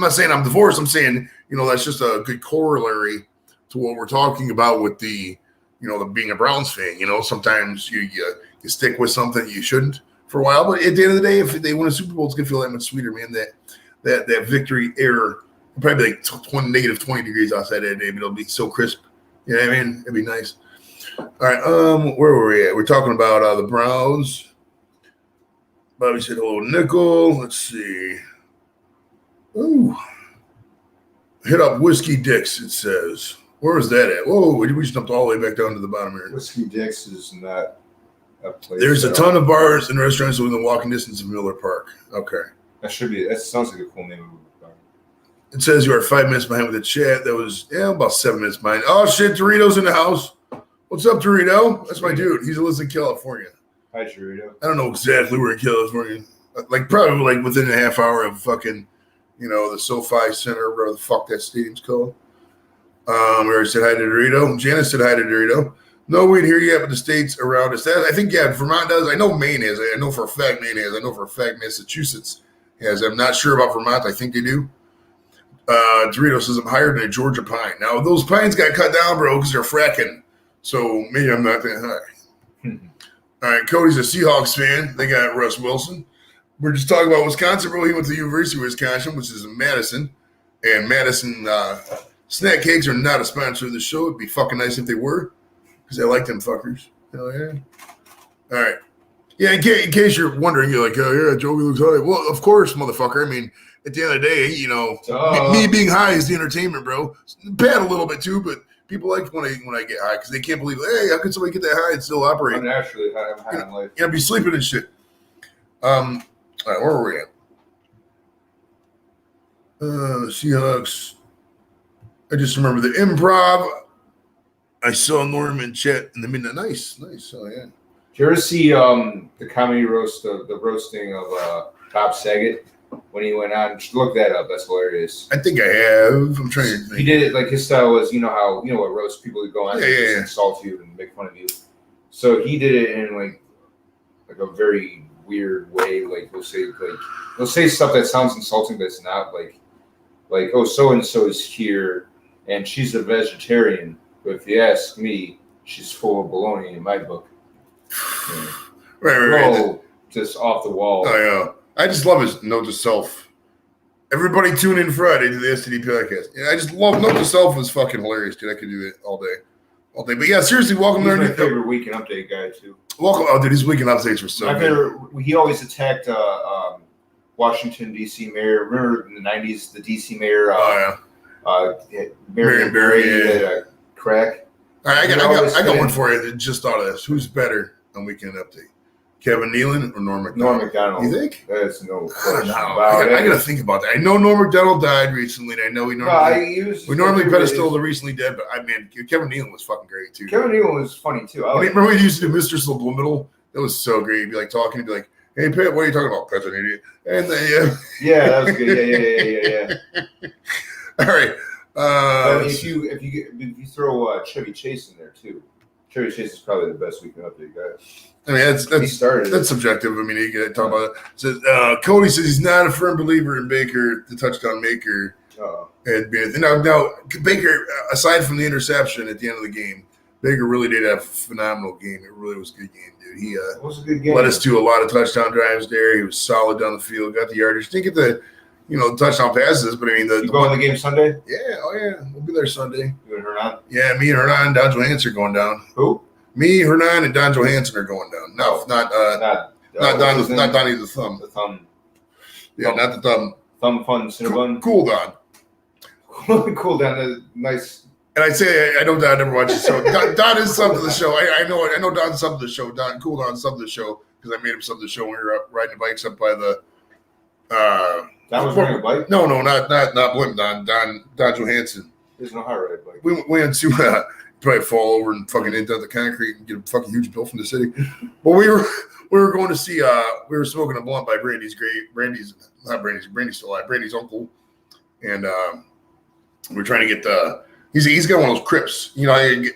not saying I'm divorced. I'm saying that's just a good corollary to what we're talking about with the the being a Browns fan. Sometimes you stick with something you shouldn't for a while, but at the end of the day, if they win a Super Bowl, it's gonna feel that much sweeter, man. That victory air, probably like negative 20 degrees outside that day, but it'll be so crisp. You know what I mean? It'd be nice. All right, where were we at? We're talking about the Browns. Bobby said hello, Nickel. Let's see. Ooh, hit up Whiskey Dicks. It says, where was that at? Whoa, we just jumped all the way back down to the bottom here. Whiskey Dicks is not. There's a ton of bars and restaurants within walking distance of Miller Park. Okay. That sounds like a cool name of a bar. It says you are 5 minutes behind with the chat. That was, about 7 minutes behind. Oh, shit, Dorito's in the house. What's up, Dorito? That's my dude. He's lives in California. Hi, Dorito. I don't know exactly where in California. Probably within a half hour of fucking, the SoFi Center, whatever the fuck that stadium's called. We already said hi to Dorito. Janice said hi to Dorito. No weed here yet, but the states around us. I think, Vermont does. I know Maine has. I know for a fact Maine has. I know for a fact Massachusetts has. I'm not sure about Vermont. I think they do. Dorito says, I'm higher than a Georgia pine. Now, those pines got cut down, bro, because they're fracking. So maybe I'm not that high. All right, Cody's a Seahawks fan. They got Russ Wilson. We're just talking about Wisconsin, bro. He went to the University of Wisconsin, which is in Madison. And Madison snack cakes are not a sponsor of the show. It'd be fucking nice if they were, because I like them fuckers. Hell yeah. All right. Yeah, in case you're wondering, you're like, oh, yeah, Joey looks high. Well, of course, motherfucker. I mean, at the end of the day, me being high is the entertainment, bro. Bad a little bit, too, but people like when I get high because they can't believe, hey, how can somebody get that high and still operate? I'm naturally high in life. Be sleeping and shit. All right, where are we at? Seahawks. I just remember the improv. I saw Norman Chet in the midnight. Nice. Oh, yeah. Did you ever see the comedy roast, the roasting of Bob Saget when he went on? Look that up. That's hilarious. I think I have. I'm trying to think. He did it like his style was, what roast people would go on and just Yeah. insult you and make fun of you. So he did it in like a very weird way. Like he'll say stuff that sounds insulting, but it's not. Like oh, so and so is here, and she's a vegetarian. But if you ask me, she's full of baloney in my book. Yeah. Right. Just off the wall. I just love his note to self. Everybody tune in Friday to the STD podcast. Yeah, I just love note to self is fucking hilarious, dude. I could do that all day. But yeah, seriously, welcome He's there. my favorite weekend update guy too. Welcome, dude. His weekend updates were so good. He always attacked Washington D.C. mayor. Remember in the '90s, the D.C. mayor, Marion Barry, had crack. All right, I got one for you. Just thought of this. Who's better on Weekend Update? Kevin Nealon or Norm MacDonald? Norm MacDonald. You think? That's no I question. got to think about that. I know Norm MacDonald died recently, and I know we normally pedestal the recently dead, but Kevin Nealon was fucking great too. Kevin Nealon was funny too. Remember we used to do Mr. Subliminal? That was so great. He'd be like talking, he'd be like, "Hey, Pitt, what are you talking about? That's an idiot." And yeah, that was good. Yeah. All right. If you throw Chevy Chase in there too, Chevy Chase is probably the best Weekend Update guy. I mean, that's subjective. I mean, you can talk about it. So, Cody says he's not a firm believer in Baker, the touchdown maker. Now, Baker, aside from the interception at the end of the game, Baker really did have a phenomenal game. It really was a good game, dude. He it was a good game. Led us to a lot of touchdown drives there. He was solid down the field, got the yardage. Didn't get the touchdown passes, but I mean, you going to the game Sunday? Yeah, oh yeah, we'll be there Sunday. You and Hernan? Yeah, me and Hernan and Don Johansson are going down. Who? Me, Hernan, and Don Johansson are going down. No, not Donnie the Thumb. The Thumb. Yeah, Thumb. not the Thumb. Thumb Fun Cinnabon. Cool Don. Cool Don. Nice. And I say I know Don never watches the show. Don is sub to the show. I know Don's sub to the show. Cool Don's sub to the show because I made him sub to the show when we were up riding the bikes up by the. Don was riding a bike? No, not Blimp. Don Johansson. There's no how to ride a bike. We went to probably fall over and fucking indent the concrete and get a fucking huge bill from the city. But we were going to see. We were smoking a blunt by Brandy's still alive. Brandy's uncle, and we're trying to get the. He's got one of those crypts. They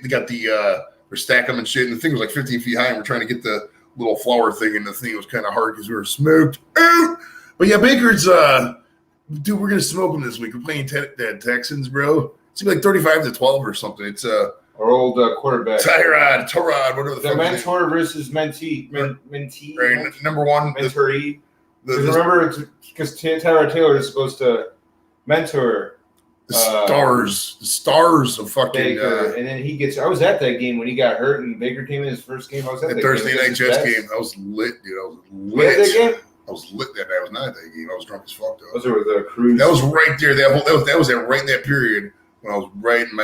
got the. We're stacking them and shit, and the thing was like 15 feet high, and we're trying to get the little flower thing, and the thing was kind of hard because we were smoked out. But yeah, Baker's. Dude, we're gonna smoke him this week. We're playing the Texans, bro. It's gonna be like 35-12 or something. It's our old quarterback. Tyrod, whatever the fuck. The mentor versus mentee. Right, number one. Mentoree. Remember, because Tyrod Taylor is supposed to mentor the stars of fucking Baker, and then he gets. I was at that game when he got hurt, and Baker came in his first game. I was at that Thursday night Jets game. I was lit, dude. I was lit. That game? I was lit that night. I was not at that game. I was drunk as fuck though. Was there the cruise? That was right there. That was right in that period when I was right in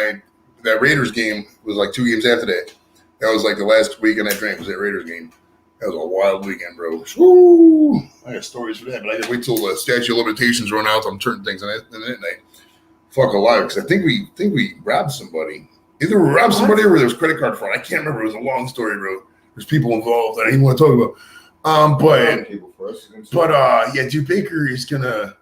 that Raiders game was like 2 games after that. That was like the last weekend I drank was that Raiders game. That was a wild weekend, bro. Woo! I got stories for that, but I gotta wait till the statute of limitations run out on certain things on that night. Fuck alive, because I think we robbed somebody. Either we robbed somebody or there was credit card fraud. I can't remember. It was a long story, bro. There's people involved that I didn't want to talk about. Yeah, dude, Baker is gonna.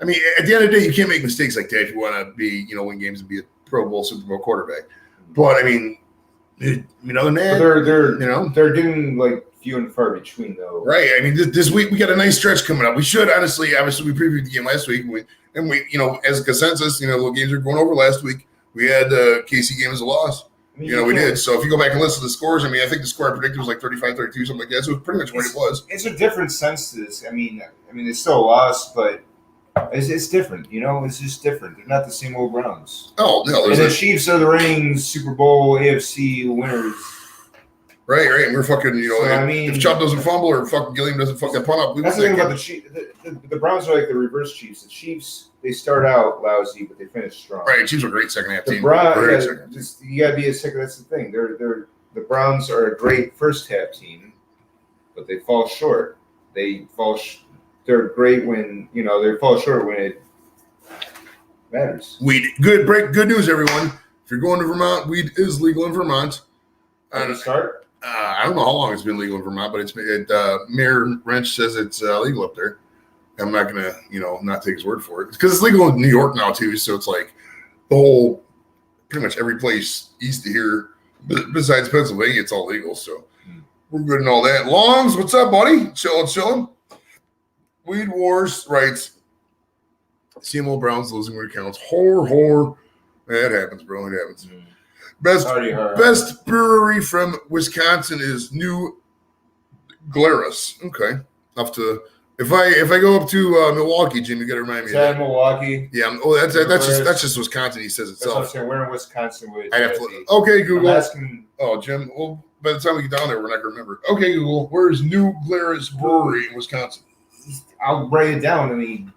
I mean, at the end of the day, you can't make mistakes like that if you want to be, win games and be a Pro Bowl, Super Bowl quarterback. But I mean, other than that, they're getting like few and far between though. Right. I mean, this week we got a nice stretch coming up. We should obviously we previewed the game last week, and we as a consensus, the games are going over last week. We had the KC game as a loss. I mean, You know, we did. So if you go back and listen to the scores, I mean, I think the score I predicted was like 35-32, something like that. So it was pretty much what it was. It's a different sense to this. I mean, it's still a loss, but it's different. You know, it's just different. They're not the same old Browns. Oh no, And the Chiefs are the reigning Super Bowl AFC winners. Right. And we're fucking, you know, So, if Chubb doesn't fumble or fucking Gilliam doesn't fucking punt up, we that's the thing about the Chiefs. The Browns are like the reverse Chiefs. The Chiefs, they start out lousy, but they finish strong. Right, Chiefs are a great second half team. The Browns, you gotta be a second. That's the thing. The Browns are a great first half team, but they fall short. They're great when they fall short when it matters. Weed. Good news, everyone. If you're going to Vermont, weed is legal in Vermont. Start. I don't know how long it's been legal in Vermont, but Mayor Wrench says it's legal up there. I'm not gonna, not take his word for it because it's legal in New York now too. So it's like the whole, pretty much every place east of here, besides Pennsylvania, it's all legal. So we're good and all that. Longs, what's up, buddy? Chilling. Weed Wars writes, CMO Browns losing where it counts. Whore. That happens, bro. It happens. Best brewery from Wisconsin is New Glarus. Okay. If I go up to Milwaukee, Jim, you got to remind me. Is that Milwaukee? Yeah. That's just Wisconsin. He says itself. That's what I'm saying. We're in Wisconsin. Okay, Google. I'm asking. Oh, Jim. Well, by the time we get down there, we're not going to remember. Okay, Google. Where's New Glarus Brewery in Wisconsin? I'll write it down. New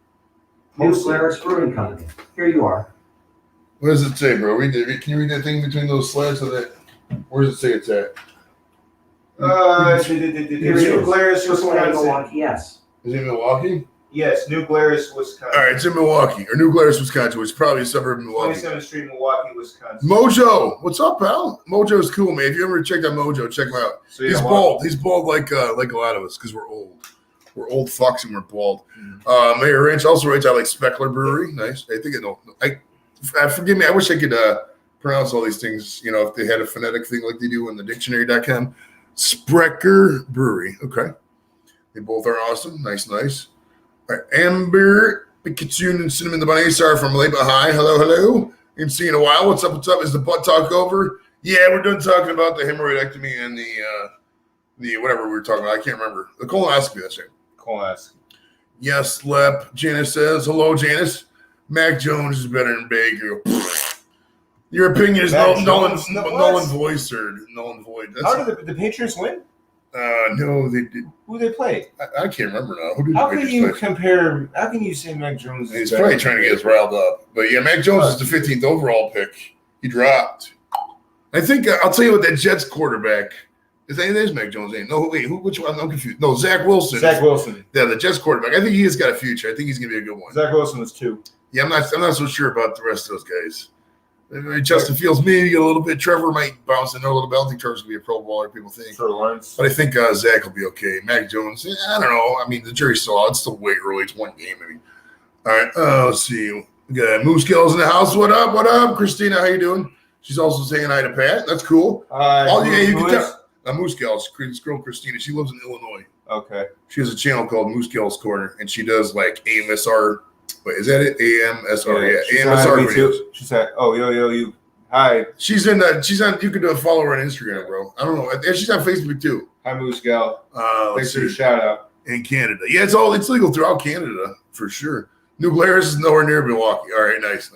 Glarus Brewing Company. Here you are. What does it say, bro? Can you read that thing between those slats? Where does it say it's at? New Glarus, Wisconsin. Yes. Is it Milwaukee? Yes, New Glarus, Wisconsin. All right, it's in Milwaukee, or New Glarus, Wisconsin, which is probably a suburb of Milwaukee. 27th Street, Milwaukee, Wisconsin. Mojo, what's up, pal? Mojo's cool, man. If you ever checked out Mojo, check him out. So he's bald. He's bald like a lot of us because we're old. We're old fucks and we're bald. Mayor Ranch also writes out like Speckler Brewery. Nice. Forgive me. I wish I could pronounce all these things. If they had a phonetic thing like they do in the dictionary.com. Sprecher Brewery. Okay. They both are awesome. Nice. All right. Amber, Pikachu, and Cinnamon the Bunny are from Leba High. Hello. Ain't seen in a while. What's up? Is the butt talk over? Yeah, we're done talking about the hemorrhoidectomy and the whatever we were talking about. I can't remember. The colonoscopy, that's right. Colonoscopy. Yes, Lep. Janice says, hello, Janice. Mac Jones is better than Baker. Your opinion is null and void. How did the Patriots win? No, they did. Who they play? I can't remember now. Who did How can you compare? How can you say Mac Jones is He's probably trying to get us riled up. But yeah, Mac Jones is the 15th overall pick. He dropped. I think I'll tell you what, that Jets quarterback. His name is Mac Jones. No, wait, which one? I'm confused. No, Zach Wilson. Yeah, the Jets quarterback. I think he has got a future. I think he's going to be a good one. Zach Wilson was 2. Yeah, I'm not so sure about the rest of those guys. Justin Fields maybe a little bit. Trevor might bounce in there a little bit. I don't think Trevor's going to be a Pro Bowler, people think. Trevor Lawrence. But I think Zach will be okay. Mac Jones, I don't know. I mean, the jury's still out. It's still way early. It's one game, maybe. All right, let's see. We got Moose Gills in the house. What up, Christina? How you doing? She's also saying hi to Pat. That's cool. You can tell. Moose Gals, this girl Christina, she lives in Illinois. Okay. She has a channel called Moose Gals Corner, and she does like AMSR. Wait, is that it? AMSR, yeah. AMSR videos. She said, "Oh, yo, you, hi." She's on. You could follow her on Instagram, bro. I don't know. And she's on Facebook too. Hi, Moose Gal. Thanks for the shout out. In Canada, yeah, it's legal throughout Canada for sure. New Glarus is nowhere near Milwaukee. All right, nice.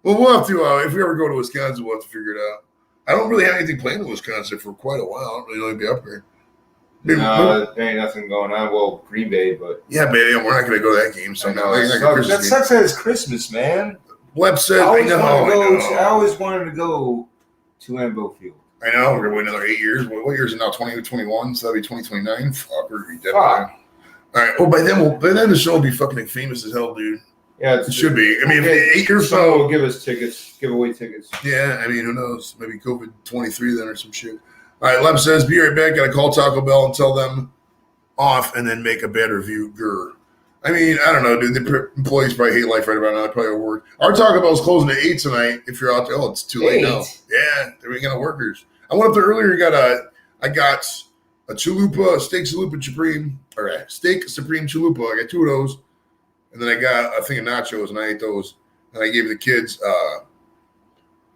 Well, we'll have to if we ever go to Wisconsin, we'll have to figure it out. I don't really have anything planned in Wisconsin for quite a while. I don't really want to be up here. No, there ain't nothing going on. Well, Green Bay, but yeah, baby, we're not going to go to that game. So now that sucks that it's Christmas, man. Webb said, I always wanted to go to Lambeau Field. I know. We're going to wait another 8 years. What year is it now? 2021? So that'll be 2029. Fuck, we're definitely. All right. Well, by then the show will be fucking famous as hell, dude. Yeah, it should be. I mean, 8 years from now, will give us tickets, giveaway tickets. Yeah, I mean, who knows? Maybe COVID-23 then or some shit. All right, Leb says, be right back. Got to call Taco Bell and tell them off and then make a bad review. Grr. I mean, I don't know, dude. The employees probably hate life right about now. They probably work. Our Taco Bell's closing at 8 tonight. If you're out there, it's too late now. Yeah, there ain't got no workers. I went up there earlier. I got a chalupa, a steak chalupa supreme, or a steak supreme chalupa. I got 2 of those. And then I got a thing of nachos, and I ate those. And I gave the kids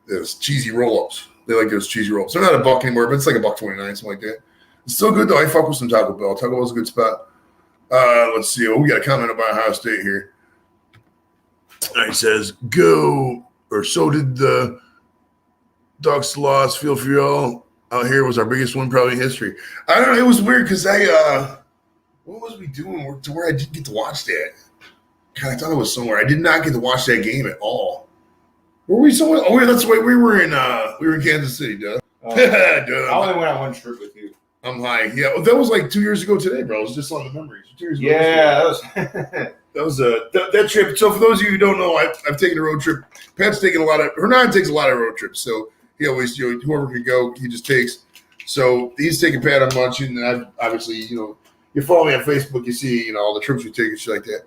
those cheesy roll-ups. They like those cheesy rolls. They're not a buck anymore, but it's like $1.29, something like that. It's still good though. I fuck with some Taco Bell. Taco Bell's a good spot. Let's see. Oh, we got a comment about Ohio State here. He says, "Go," or so did the Ducks lost. Feel for y'all. Out here was our biggest win probably in history. I don't know. It was weird because what was we doing to where I didn't get to watch that? God, I thought it was somewhere. I did not get to watch that game at all. Were we somewhere? Oh, yeah, that's the way we were in Kansas City, duh. I only went on one trip with you. I'm high. Yeah, that was like 2 years ago today, bro. It was just on the memories. 2 years ago. Yeah, that was that trip. So for those of you who don't know, I've taken a road trip. Pat's taken Hernan takes a lot of road trips. So he always, whoever can go, he just takes. So he's taking Pat on lunch, and I've obviously, you follow me on Facebook, you see, all the trips we take and shit like that.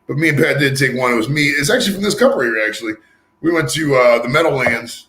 But me and Pat did take one. It was me. It's actually from this couple here, actually. We went to the Meadowlands,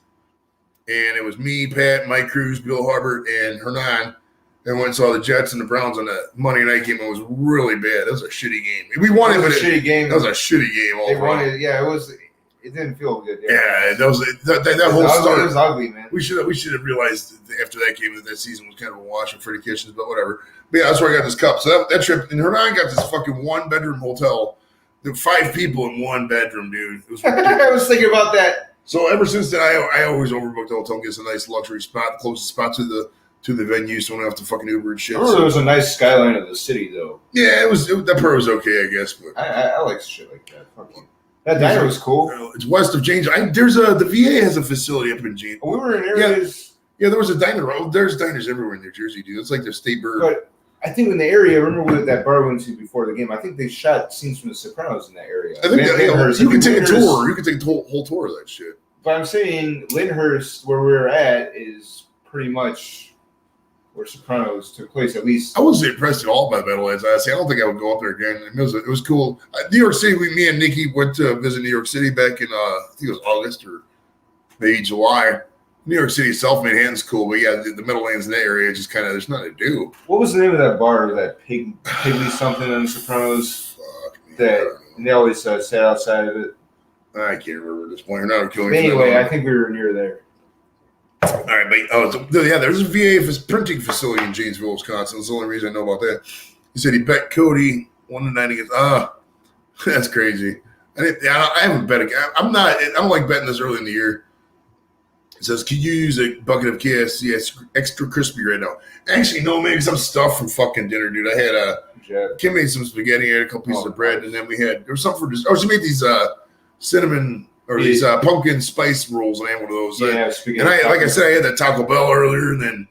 and it was me, Pat, Mike Cruz, Bill Harbert, and Hernan. And went and saw the Jets and the Browns on the Monday night game. It was really bad. It was a shitty game. We won it, but shitty game. That was a shitty game. They won it. Yeah, it was. It didn't feel good. Yeah, that was that whole start. It was ugly, man. We should have realized after that game that season was kind of a wash for Freddie Kitchens, but whatever. But yeah, that's where I got this cup. So that trip, and Hernan got this fucking 1-bedroom hotel. There were 5 people in 1 bedroom, dude. It was I was thinking about that. So ever since then, I always overbook the hotel and get a nice luxury spot, closest spot to the venue, so I don't have to fucking Uber and shit. I remember there was a nice skyline of the city, though. Yeah, that part was okay, I guess. But I like shit like that. Fuck you. That diner was cool. It's west of James. The VA has a facility up in James. We were in areas. Yeah, there was a diner. There's diners everywhere in New Jersey, dude. It's like the state bird. But I think in the area, I remember that bar we went to before the game. I think they shot scenes from The Sopranos in that area. I think you can take a tour. You can take a whole tour of that shit. But I'm saying Lyndhurst, where we were at, is pretty much where Sopranos took place, at least. I wasn't impressed at all by Meadowlands. I don't think I would go up there again. It was cool. New York City, me and Nikki went to visit New York City back in, I think it was August or maybe July. New York City itself, Manhattan's cool, but yeah, the Meadowlands in that area just kind of, there's nothing to do. What was the name of that bar, that Piggly something on The Sopranos? And they always sat outside of it. I can't remember at this point. Anyway, I think we were near there. All right, but there's a VA printing facility in Janesville, Wisconsin. That's the only reason I know about that. He said he bet Cody 1-9 against. That's crazy. I haven't bet again. I don't like betting this early in the year. It says, "Can you use a bucket of KFC? It's extra crispy right now." Actually, no, maybe some stuff from fucking dinner, dude. I had Kim made some spaghetti, I had a couple pieces of bread, and then there was something for dessert. She made these cinnamon. Or these pumpkin spice rolls, and I had one of those. Yeah, spaghetti. And like I said, I had that Taco Bell earlier, and then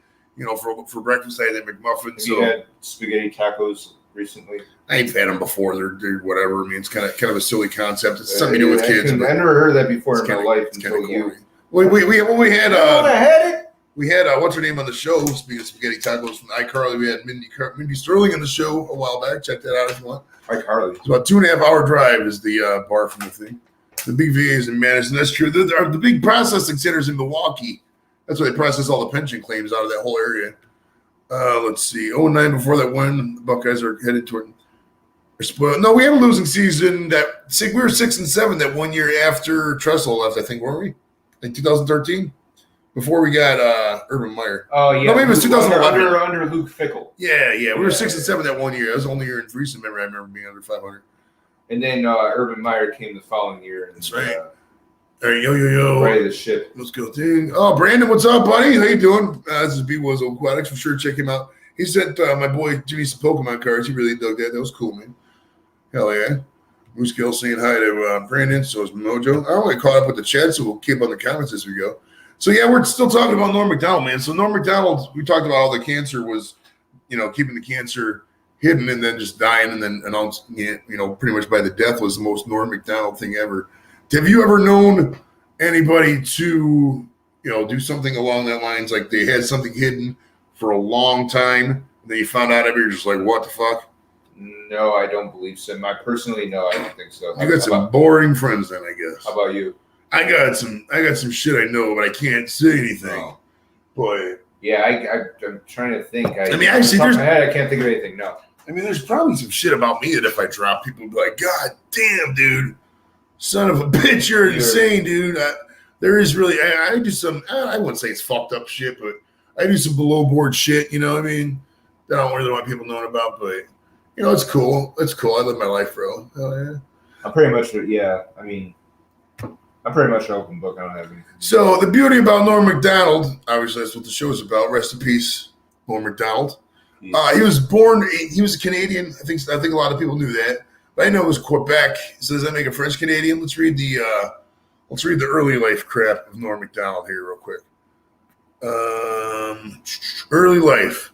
for breakfast I had that McMuffin. You had spaghetti tacos recently. I've had them before. They're whatever. I mean, it's kind of a silly concept. It's something to do with kids. I never heard that before in my life until you. We had I had it. We had what's her name on the show? Speaking of spaghetti tacos from iCarly, we had Mindy Sterling on the show a while back. Check that out if you want. iCarly. It's about 2.5 hour drive is the bar from the thing. The big VAs in Madison. That's true. The big processing centers in Milwaukee. That's where they process all the pension claims out of that whole area. Let's see. 0-9 before that win. The Buckeyes are headed toward. No, we had a losing season. We were 6-7 that 1 year after Tressel left. I think, weren't we? In 2013, before we got Urban Meyer. Oh yeah. No, maybe it was 2011. Under Luke Fickell. Yeah. We were 6-7 that 1 year. That was the only year in recent memory I remember being under 500. And then Urban Meyer came the following year. And, that's right. All right, yo. Right the ship. Let's go, dude. Oh, Brandon, what's up, buddy? How you doing? This is B-Woz Aquatics. For sure, check him out. He sent my boy Jimmy some Pokemon cards. He really dug that. That was cool, man. Hell yeah. Moose Gill saying hi to Brandon. So is Mojo. I only caught up with the chat, so we'll keep on the comments as we go. So, yeah, we're still talking about Norm Macdonald, man. So, Norm Macdonald, we talked about how the cancer was, keeping the cancer hidden and then just dying and then announced, pretty much by the death was the most Norm Macdonald thing ever. Have you ever known anybody to, do something along that lines, like they had something hidden for a long time, and then you found out of it, you're just like, what the fuck? No, I don't believe so. Personally, no, I don't think so. You got some boring friends then, I guess. How about you? I got some shit I know, but I can't say anything. Oh. Boy. Yeah, I'm trying to think. Actually, I can't think of anything. No. I mean, there's probably some shit about me that if I drop, people would be like, God damn, dude. Son of a bitch, you're insane, dude. there is really, I do some, I wouldn't say it's fucked up shit, but I do some below board shit, you know what I mean? That I don't really want people knowing about, but, you know, it's cool. It's cool. I live my life, bro. Hell yeah. I'm pretty much, yeah, I mean, I'm pretty much an open book. I don't have anything. So the beauty about Norm MacDonald, obviously that's what the show is about. Rest in peace, Norm MacDonald. He was born, he was a Canadian. I think a lot of people knew that. But I know it was Quebec. So does that make a French Canadian? Let's read the early life crap of Norm MacDonald here real quick. Early life.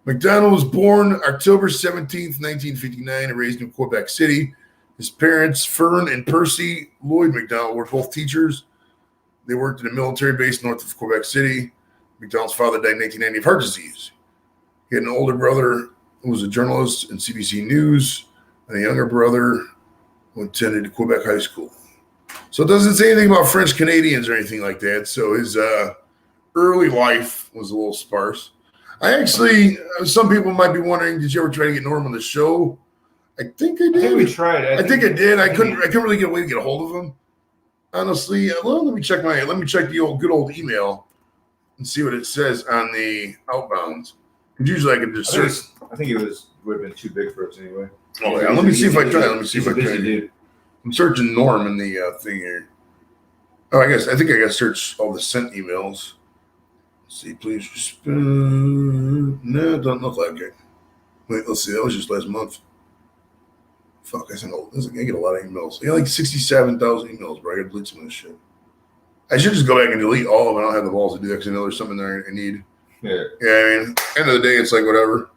MacDonald was born October 17th, 1959, and raised in Quebec City. His parents, Fern and Percy Lloyd MacDonald, were both teachers. They worked at a military base north of Quebec City. MacDonald's father died in 1990 of heart disease. He had an older brother who was a journalist in CBC News, and a younger brother who attended Quebec High School. So it doesn't say anything about French Canadians or anything like that. So his early life was a little sparse. I actually, some people might be wondering, did you ever try to get Norm on the show? I think I did. I think we tried. I think I did. I couldn't really get a way to get a hold of him. Honestly, well, let me check the good old email and see what it says on the outbounds. Because usually I can just search. I think it would have been too big for us anyway. Oh yeah, let me see if I try. Let me see if I try. Dude. I'm searching Norm in the thing here. Oh, I think I got to search all the sent emails. Let's see, please respond. No, it doesn't look like it. Wait, let's see. That was just last month. Fuck, I get a lot of emails. I got like 67,000 emails, bro. I got to delete some of this shit. I should just go back and delete all of them. I don't have the balls to do that because I know there's something there I need. Yeah. Yeah, I mean, end of the day, it's like whatever.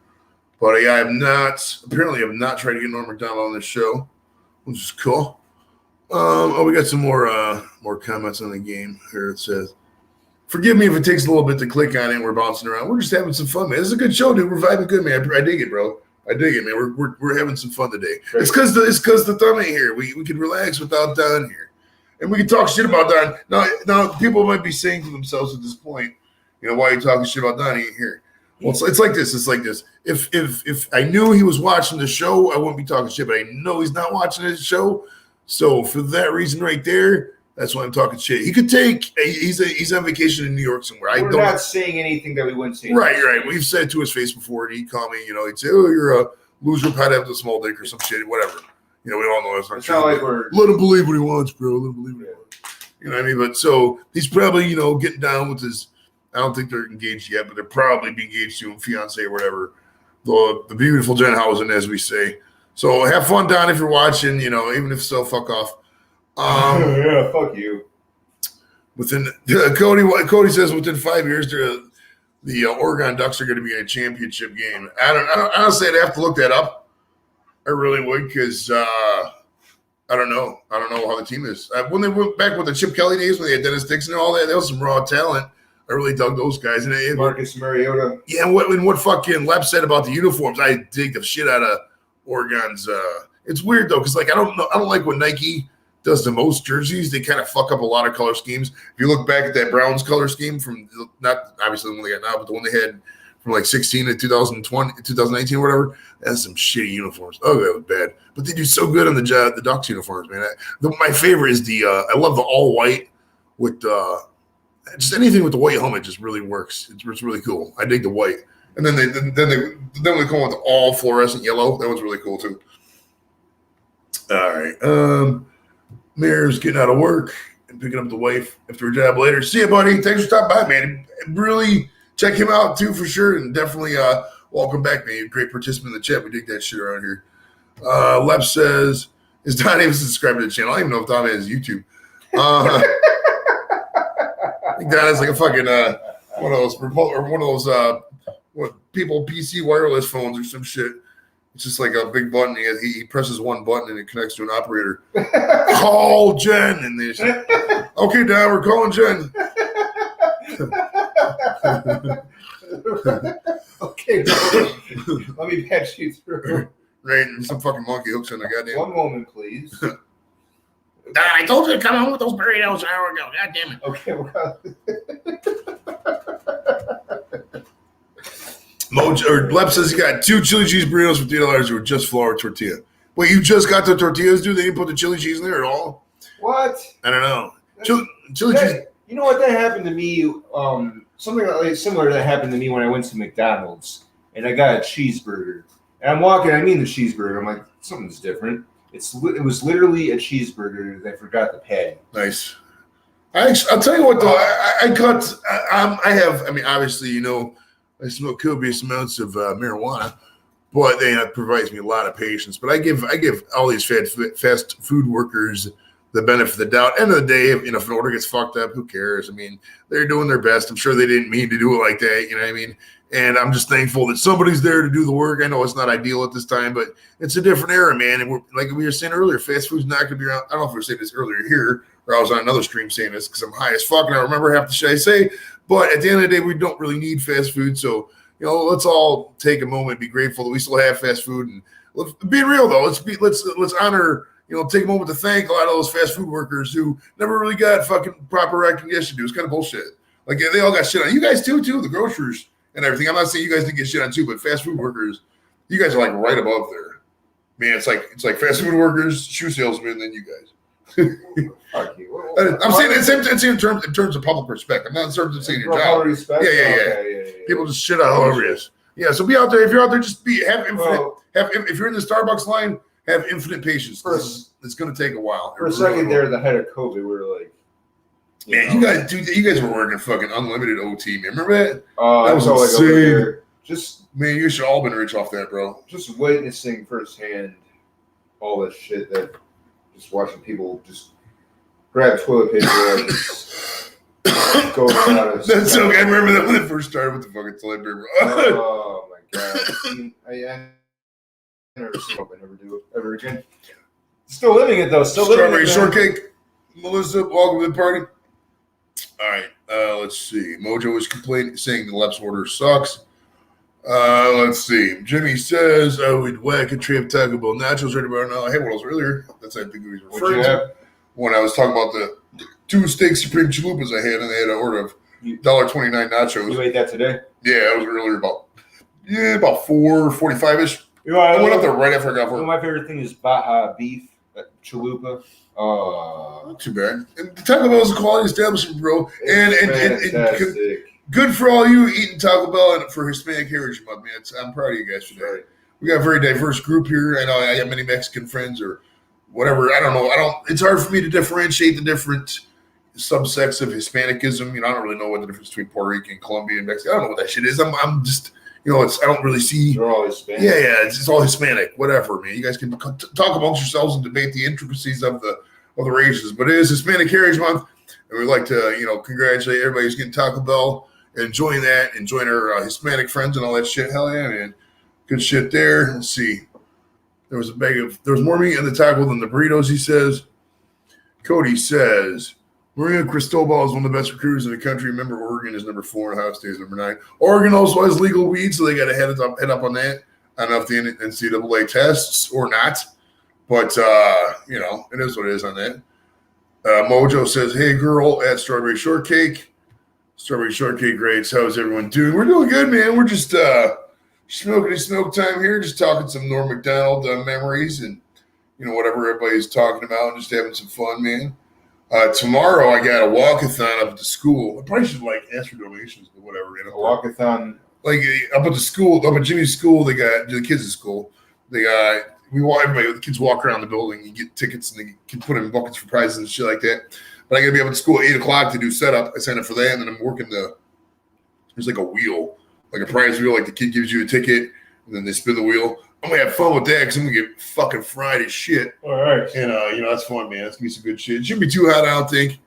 But yeah, I have not tried to get Norm MacDonald on this show, which is cool. We got some more comments on the game here. It says, forgive me if it takes a little bit to click on it. We're bouncing around. We're just having some fun, man. This is a good show, dude. We're vibing good, man. I dig it, bro. I dig it, man. We're having some fun today. Right. It's because the thumb ain't here. We can relax without Don here, and we can talk shit about Don. Now people might be saying to themselves at this point, you know, why are you talking shit about Don? He ain't here. Well, it's like this. It's like this. If I knew he was watching the show, I wouldn't be talking shit. But I know he's not watching this show, so for that reason right there, that's why I'm talking shit. He could take. He's on vacation in New York somewhere. We're not saying anything that we wouldn't say. Right. We've said to his face before, and he'd call me. You know, he'd say, "Oh, you're a loser, probably have the small dick or some shit, whatever." You know, we all know that's not it's true. Not like we're let him believe what he wants, bro. Let him believe what he wants. You know what I mean? But so he's probably, you know, getting down with his. I don't think they're engaged yet, but they're probably be engaged to a fiance or whatever. The beautiful Jen Housen, as we say. So have fun, Don, if you're watching. You know, even if so, fuck off. Yeah, fuck you. Cody says within 5 years, the Oregon Ducks are going to be in a championship game. I don't honestly, I'd have to look that up. I really would, because I don't know. I don't know how the team is. When they went back with the Chip Kelly days, when they had Dennis Dixon and all that, was some raw talent. I really dug those guys. And Marcus Mariota. Yeah, and what fucking Lep said about the uniforms, I dig the shit out of Oregon's. It's weird though, because like I don't like what Nike does to most jerseys. They kind of fuck up a lot of color schemes. If you look back at that Browns color scheme from not obviously the one they got now, but the one they had from like 16 to 2020, 2019 or whatever, that's some shitty uniforms. Oh, that was bad. But they do so good on the Ducks uniforms, man. My favorite is I love the all white with just anything with the white helmet just really works. It's really cool. I dig the white. And then they come with the all fluorescent yellow. That one's really cool too. All right. Mayor's getting out of work and picking up the wife after a job later. See you, buddy. Thanks for stopping by, man. Really check him out too for sure. And definitely welcome back, man. Great participant in the chat. We dig that shit around here. Lep says, is Don Davis subscribed to the channel? I don't even know if Don has YouTube. I think Don has like a fucking one of those people PC wireless phones or some shit. It's just like a big button. He presses one button and it connects to an operator. Call Jen, and they say, "Okay, Don, we're calling Jen." Okay, let me patch you through. Right, and some fucking monkey hooks in the goddamn. One moment, please. I told you to come home with those burritos an hour ago. God damn it. Okay, Lep says he got 2 chili cheese burritos for $3 with just flour tortilla. Wait, you just got the tortillas, dude? They didn't put the chili cheese in there at all? What? I don't know. Chili cheese. You know what? That happened to me. Something like similar to that happened to me when I went to McDonald's and I got a cheeseburger. And I'm walking. I mean the cheeseburger. I'm like, something's different. It was literally a cheeseburger. They forgot the patty. Nice. I'll tell you what though. I mean, obviously, you know, I smoke copious amounts of marijuana, but that provides me a lot of patience. But I give all these fast food workers the benefit of the doubt. End of the day, if an order gets fucked up, who cares? I mean, they're doing their best. I'm sure they didn't mean to do it like that. You know what I mean? And I'm just thankful that somebody's there to do the work. I know it's not ideal at this time, but it's a different era, man. And like we were saying earlier, fast food's not going to be around. I don't know if we were saying this earlier here, or I was on another stream saying this because I'm high as fuck and I remember half the shit I say. But at the end of the day, we don't really need fast food. So, let's all take a moment, be grateful that we still have fast food. And being real though, let's honor. Take a moment to thank a lot of those fast food workers who never really got fucking proper recognition. It was kind of bullshit. Like they all got shit on. You guys too, the grocers and everything. I'm not saying you guys didn't get shit on too, but fast food workers, you guys are like right above there. Man, it's like fast food workers, shoe salesmen, then you guys. Fuck you. I'm saying it's in terms of public respect. I'm not in terms of saying your job. Respect? Yeah. Okay. People just shit on all over you. Yeah, so be out there. If you're out there, just have infinite. If you're in the Starbucks line, have infinite patience. It's going to take a while. For a second there, the head of COVID, we were like, you guys were working fucking unlimited OT, man. Remember that? That was insane. Man, you should all been rich off that, bro. Just witnessing firsthand all this shit that just watching people just grab toilet paper and just go out of. That's okay. I remember that when it first started with the fucking toilet paper. Oh my god! I never do it ever again. Still living it though. Strawberry shortcake. Melissa, welcome to the party. All right, let's see. Mojo was complaining, saying the Leps order sucks. Let's see. Jimmy says I would whack a tray of Taco Bell nachos right about now. I had one of those earlier. That's I think he was referring to when I was talking about the 2 steak supreme chalupas I had, and they had an order of $1.29 nachos. You ate that today? Yeah, it was earlier about 4:45ish. I went up there right after I got work. My favorite thing is Baja beef, chalupa. Not too bad. And Taco Bell is a quality establishment, bro. And good for all you eating Taco Bell and for Hispanic Heritage Month, man. I'm proud of you guys today. Right. We got a very diverse group here. I know I got many Mexican friends or whatever. I don't know. It's hard for me to differentiate the different subsects of Hispanicism. I don't really know what the difference between Puerto Rican, Colombian, and Mexican. I don't know what that shit is. I'm just. I don't really see. They're all Hispanic. Yeah, it's all Hispanic. Whatever, man. You guys can talk amongst yourselves and debate the intricacies of the races. But it is Hispanic Heritage Month, and we'd like to, congratulate everybody who's getting Taco Bell, enjoying our Hispanic friends and all that shit. Hell yeah, man. Good shit there. Let's see. There was more meat in the taco than the burritos, he says. Cody says, Maria Cristobal is one of the best recruiters in the country. Remember, Oregon is number 4 and Ohio State is number 9. Oregon also has legal weed, so they got to head up on that. I don't know if the NCAA tests or not, but, it is what it is on that. Mojo says, hey, girl, at Strawberry Shortcake. Strawberry Shortcake grades. How's everyone doing? We're doing good, man. We're just smoke time here, just talking some Norm MacDonald memories and, whatever everybody's talking about and just having some fun, man. Tomorrow I got a walkathon up at the school. I probably should ask for donations or whatever. A walkathon, up at the school, up at Jimmy's school. They got the kids' school. The kids walk around the building and get tickets, and they can put in buckets for prizes and shit like that. But I got to be up at school at 8:00 to do setup. I signed up for that, and then I'm working there's like a wheel, like a prize wheel. Like the kid gives you a ticket, and then they spin the wheel. I'm gonna have fun with that because I'm gonna get fucking fried as shit. All right. And that's fun, man. That's gonna be some good shit. It shouldn't be too hot, I don't think.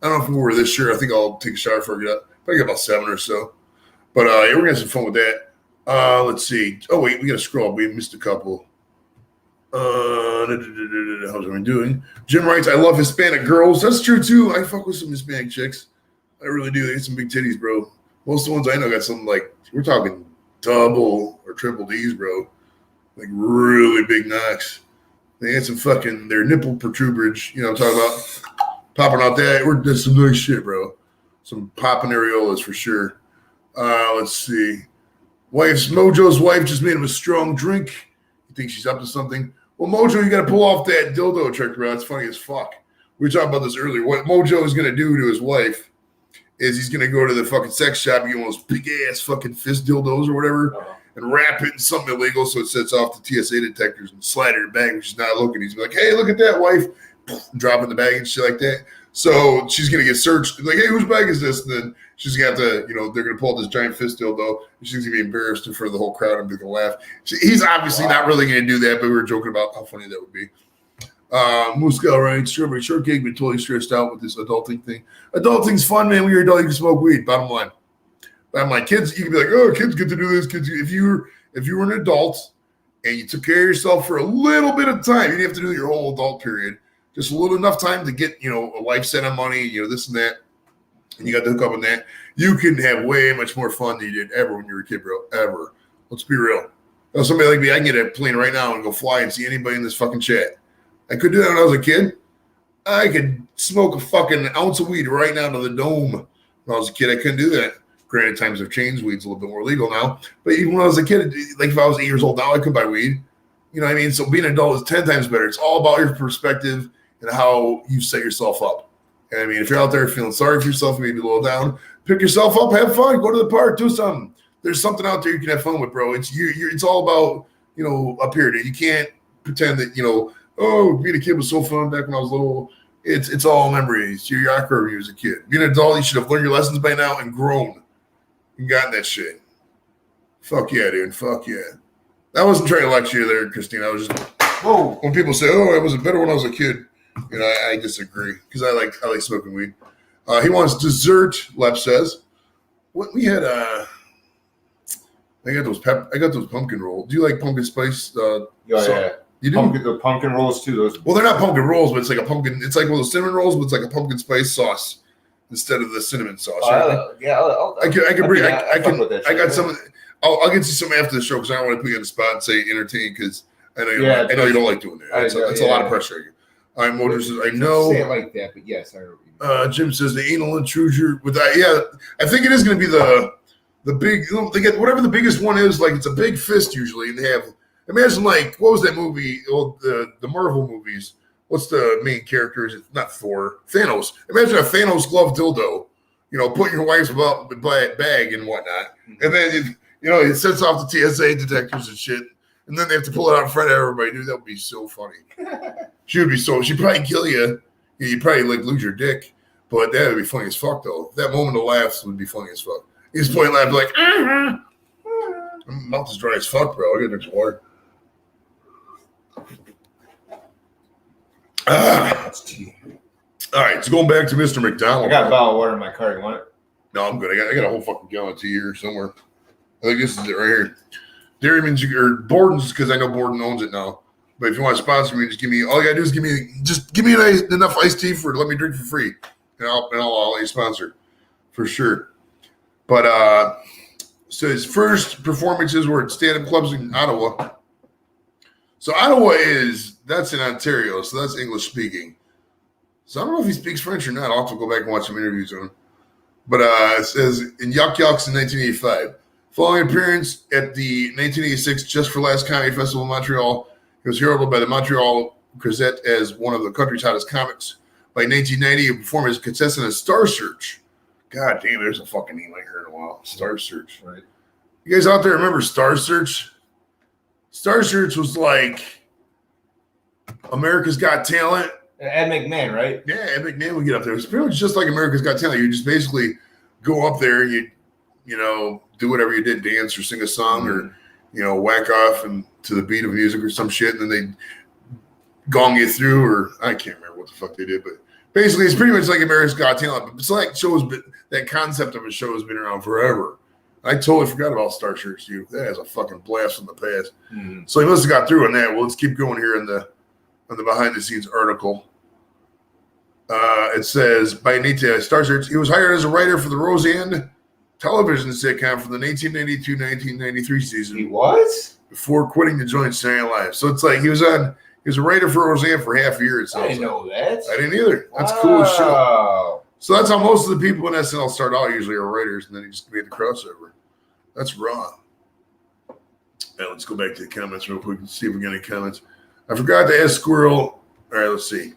I don't know if we're this year. I think I'll take a shower before I get up. Probably get about 7 or so. But we're gonna have some fun with that. Let's see. Oh wait, we gotta scroll. We missed a couple. How's everyone doing? Jim writes, I love Hispanic girls. That's true too. I fuck with some Hispanic chicks. I really do. They got some big titties, bro. Most of the ones I know got something we're talking double or triple D's, bro. Like really big knocks. They had some fucking their nipple protuberance, I'm talking about popping out that. We're doing some nice shit, bro. Some popping areolas for sure. Let's see. Mojo's wife just made him a strong drink. You think she's up to something? Well, Mojo, you got to pull off that dildo trick, bro. It's funny as fuck. We were talking about this earlier. What Mojo is going to do to his wife is he's gonna go to the fucking sex shop and get one of those big ass fucking fist dildos or whatever, and wrap it in something illegal so it sets off the TSA detectors and slide it in her bag when she's not looking. He's like, hey, look at that, wife, dropping the bag and shit like that. So she's gonna get searched. Like, hey, whose bag is this? And then she's gonna have to, they're gonna pull out this giant fist dildo. And she's gonna be embarrassed in front of the whole crowd and be gonna laugh. He's obviously not really gonna do that, but we were joking about how funny that would be. Moose Guy, right? Strawberry shortcake, been totally stressed out with this adulting thing. Adulting's fun, man. When you're adult, you can smoke weed. Bottom line. Kids, you can be like, oh, kids get to do this. Kids, if you were an adult and you took care of yourself for a little bit of time, you didn't have to do your whole adult period. Just a little enough time to get, a life set on money, this and that, and you got to hook up on that. You can have way much more fun than you did ever when you were a kid, bro. Ever. Let's be real. Somebody like me, I can get a plane right now and go fly and see anybody in this fucking chat. I could do that when I was a kid. I could smoke a fucking ounce of weed right now to the dome. When I was a kid, I couldn't do that. Granted, times have changed. Weed's a little bit more legal now. But even when I was a kid, like if I was 8 years old now, I could buy weed. You know what I mean? So being an adult is 10 times better. It's all about your perspective and how you set yourself up. And I mean, if you're out there feeling sorry for yourself, maybe a little down, pick yourself up, have fun, go to the park, do something. There's something out there you can have fun with, bro. It's all about, up here. You can't pretend that, oh, being a kid was so fun back when I was little. It's all memories. You're awkward when you was a kid. Being an adult, you should have learned your lessons by now and grown and gotten that shit. Fuck yeah, dude. Fuck yeah. I wasn't trying to lecture you there, Christine. I was just, whoa. When people say, oh, I was better when I was a kid, I disagree because I like smoking weed. He wants dessert, Lep says. What we had, I got those pumpkin rolls. Do you like pumpkin spice? Yeah. You do? The pumpkin rolls too. Those. Well, they're not pumpkin rolls, but it's like a pumpkin. It's like one of those cinnamon rolls, but it's like a pumpkin spice sauce instead of the cinnamon sauce. Right? I got some. I'll get you some after the show because I don't want to put you on the spot and say entertain because I know you don't like doing that. It's a lot of pressure. I'm Motors says I know. Say it like that, but yes, I know. Jim says the anal intrusion with that. Yeah, I think it is going to be the big. They get whatever the biggest one is. Like it's a big fist usually, and they have. Imagine like what was that movie? Well, the Marvel movies. What's the main character? Is it not Thor? Thanos. Imagine a Thanos glove dildo. Put your wife's bag and whatnot, and then it sets off the TSA detectors and shit, and then they have to pull it out in front of everybody. Dude, that would be so funny. She'd probably kill you. You'd probably lose your dick, but that would be funny as fuck though. That moment of laughs would be funny as fuck. He's playing laugh like, my mouth is dry as fuck, bro. I gotta drink some water. That's tea. All right, so going back to Mr. MacDonald. I got a bottle of water in my car. You want it? No, I'm good. I got a whole fucking gallon of tea here somewhere. I think this is it right here. Dairyman's or Borden's because I know Borden owns it now. But if you want to sponsor me, just give me all you gotta do is give me enough iced tea for let me drink for free, and I'll let you sponsor for sure. But so his first performances were at stand-up clubs in Ottawa. So Ottawa that's in Ontario, so that's English speaking. So I don't know if he speaks French or not. I'll have to go back and watch some interviews on him. But it says in Yuck Yucks in 1985. Following appearance at the 1986 Just for Laughs Comedy Festival in Montreal, he was heralded by the Montreal Gazette as one of the country's hottest comics. By 1990, he performed as a contestant on Star Search. God damn, there's a fucking name I heard in a while. Star Search. Right. You guys out there remember Star Search? Star Search was like America's Got Talent. Ed McMahon, right? Yeah, Ed McMahon would get up there. It was pretty much just like America's Got Talent. You just basically go up there and you do whatever you did, dance or sing a song or, whack off and to the beat of music or some shit, and then they gong you through, or I can't remember what the fuck they did, but basically it's pretty much like America's Got Talent. But it's like that concept of a show has been around forever. I totally forgot about Star Search. That has a fucking blast from the past. Mm-hmm. So he must have got through on that. Well, let's keep going here on the behind the scenes article. It says by Star Search, he was hired as a writer for the Roseanne television sitcom for the 1992-1993 season. He was? Before quitting to join Saturday Night Live. So it's like he was a writer for Roseanne for half a year. I didn't know that. I didn't either. That's cool as shit. So that's how most of the people in SNL start out usually are writers, and then he just made the crossover. That's raw. Now let's go back to the comments real quick and see if we got any comments. I forgot to ask Squirrel. All right, let's see.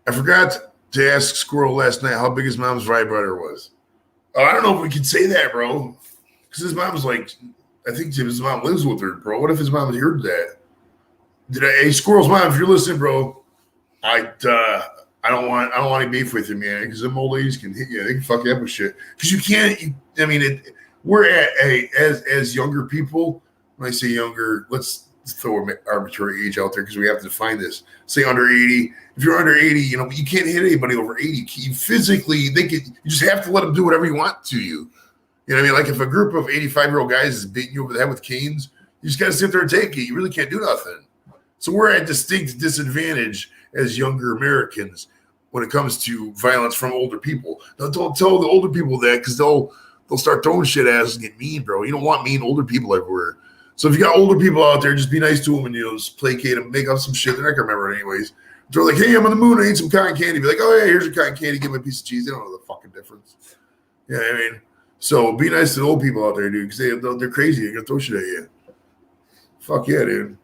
I forgot to ask Squirrel last night how big his mom's vibrator was. I don't know if we can say that, bro. Because his mom's like, I think his mom lives with her, bro. What if his mom heard that? Hey, Squirrel's mom, if you're listening, bro, I don't want any beef with you, man. Because them old ladies can hit you. They can fuck you up with shit. Because you can't. We're at as younger people. When I say younger, let's throw an arbitrary age out there because we have to define this. Say under 80. If you're under 80, you can't hit anybody over 80. Physically, you just have to let them do whatever you want to you. You know what I mean? Like if a group of 85-year-old guys is beating you over the head with canes, you just got to sit there and take it. You really can't do nothing. So we're at distinct disadvantage as younger Americans when it comes to violence from older people. Now, don't tell the older people that because they'll start throwing shit at us and get mean, bro. You don't want mean older people everywhere. So if you got older people out there, just be nice to them and just placate them, make up some shit. They're not gonna remember it anyways. They're like, hey, I'm on the moon. I need some cotton candy. Be like, oh yeah, here's your cotton candy. Give me a piece of cheese. They don't know the fucking difference. You know what I mean? So be nice to the old people out there, dude, because they're crazy. They're gonna throw shit at you. Fuck yeah, dude.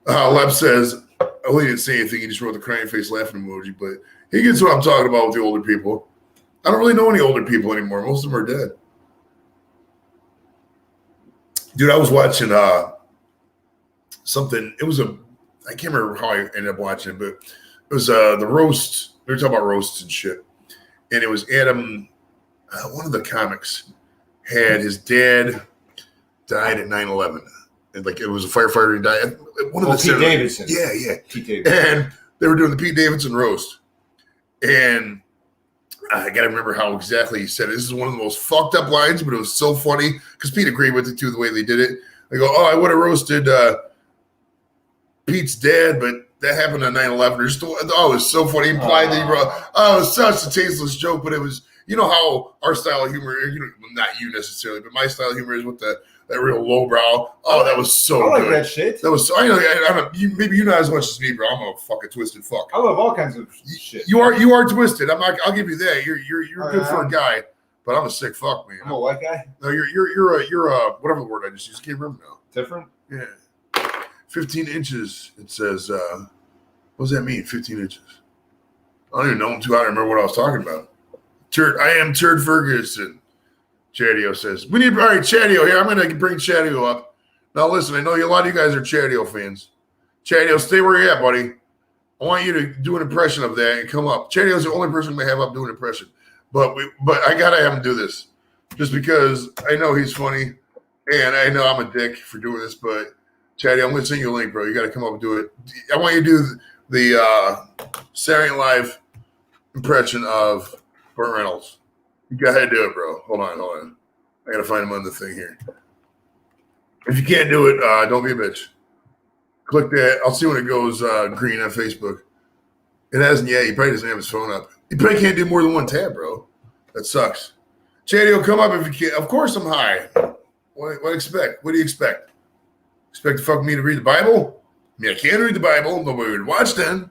Leb says, oh, he didn't say anything. He just wrote the crying face laughing emoji, but he gets what I'm talking about with the older people. I don't really know any older people anymore. Most of them are dead. Dude, I was watching something. It was I can't remember how I ended up watching it, but it was the roast. They were talking about roasts and shit. And it was Adam, one of the comics, had his dad died at 9/11. And like it was a firefighter who died. One of the Pete Davidson. Yeah. Pete Davidson. And they were doing the Pete Davidson roast. And I got to remember how exactly he said it. This is one of the most fucked up lines, but it was so funny because Pete agreed with it too, the way they did it. They go, oh, I would have roasted Pete's dad, but that happened on 9/11. Oh, it was so funny. He implied that he wrote, oh, it was such a tasteless joke, but it was, you know how our style of humor, not you necessarily, but my style of humor is with that real lowbrow. Oh, that was so I like good. that shit. That was so, maybe you not as much as me, bro. I'm a fucking twisted fuck. I love all kinds of shit. You are twisted. I'll give you that. You're good for a guy, but I'm a sick fuck, man. I'm a white guy. No, you're a whatever the word I just used. Can't remember now. Different. Yeah, 15 inches. It says. What does that mean? 15 inches. I don't even know. I'm too out to remember what I was talking about. I am Turd Ferguson. Chadio says, all right, Chadio here. I'm going to bring Chadio up. Now, listen, I know a lot of you guys are Chadio fans. Chadio, stay where you're at, buddy. I want you to do an impression of that and come up. Chadio's the only person we have up doing an impression. But I got to have him do this just because I know he's funny and I know I'm a dick for doing this. But, Chadio, I'm going to send you a link, bro. You got to come up and do it. I want you to do the Saturday Night Live impression of Burt Reynolds. You go ahead and do it, bro. Hold on. I got to find him on the thing here. If you can't do it, don't be a bitch. Click that. I'll see when it goes green on Facebook. It hasn't yet. He probably doesn't have his phone up. He probably can't do more than one tab, bro. That sucks. Chadio, come up if you can. Of course I'm high. What do you expect? What do you expect? Expect to fuck me to read the Bible? I mean, I can read the Bible. Nobody would watch then.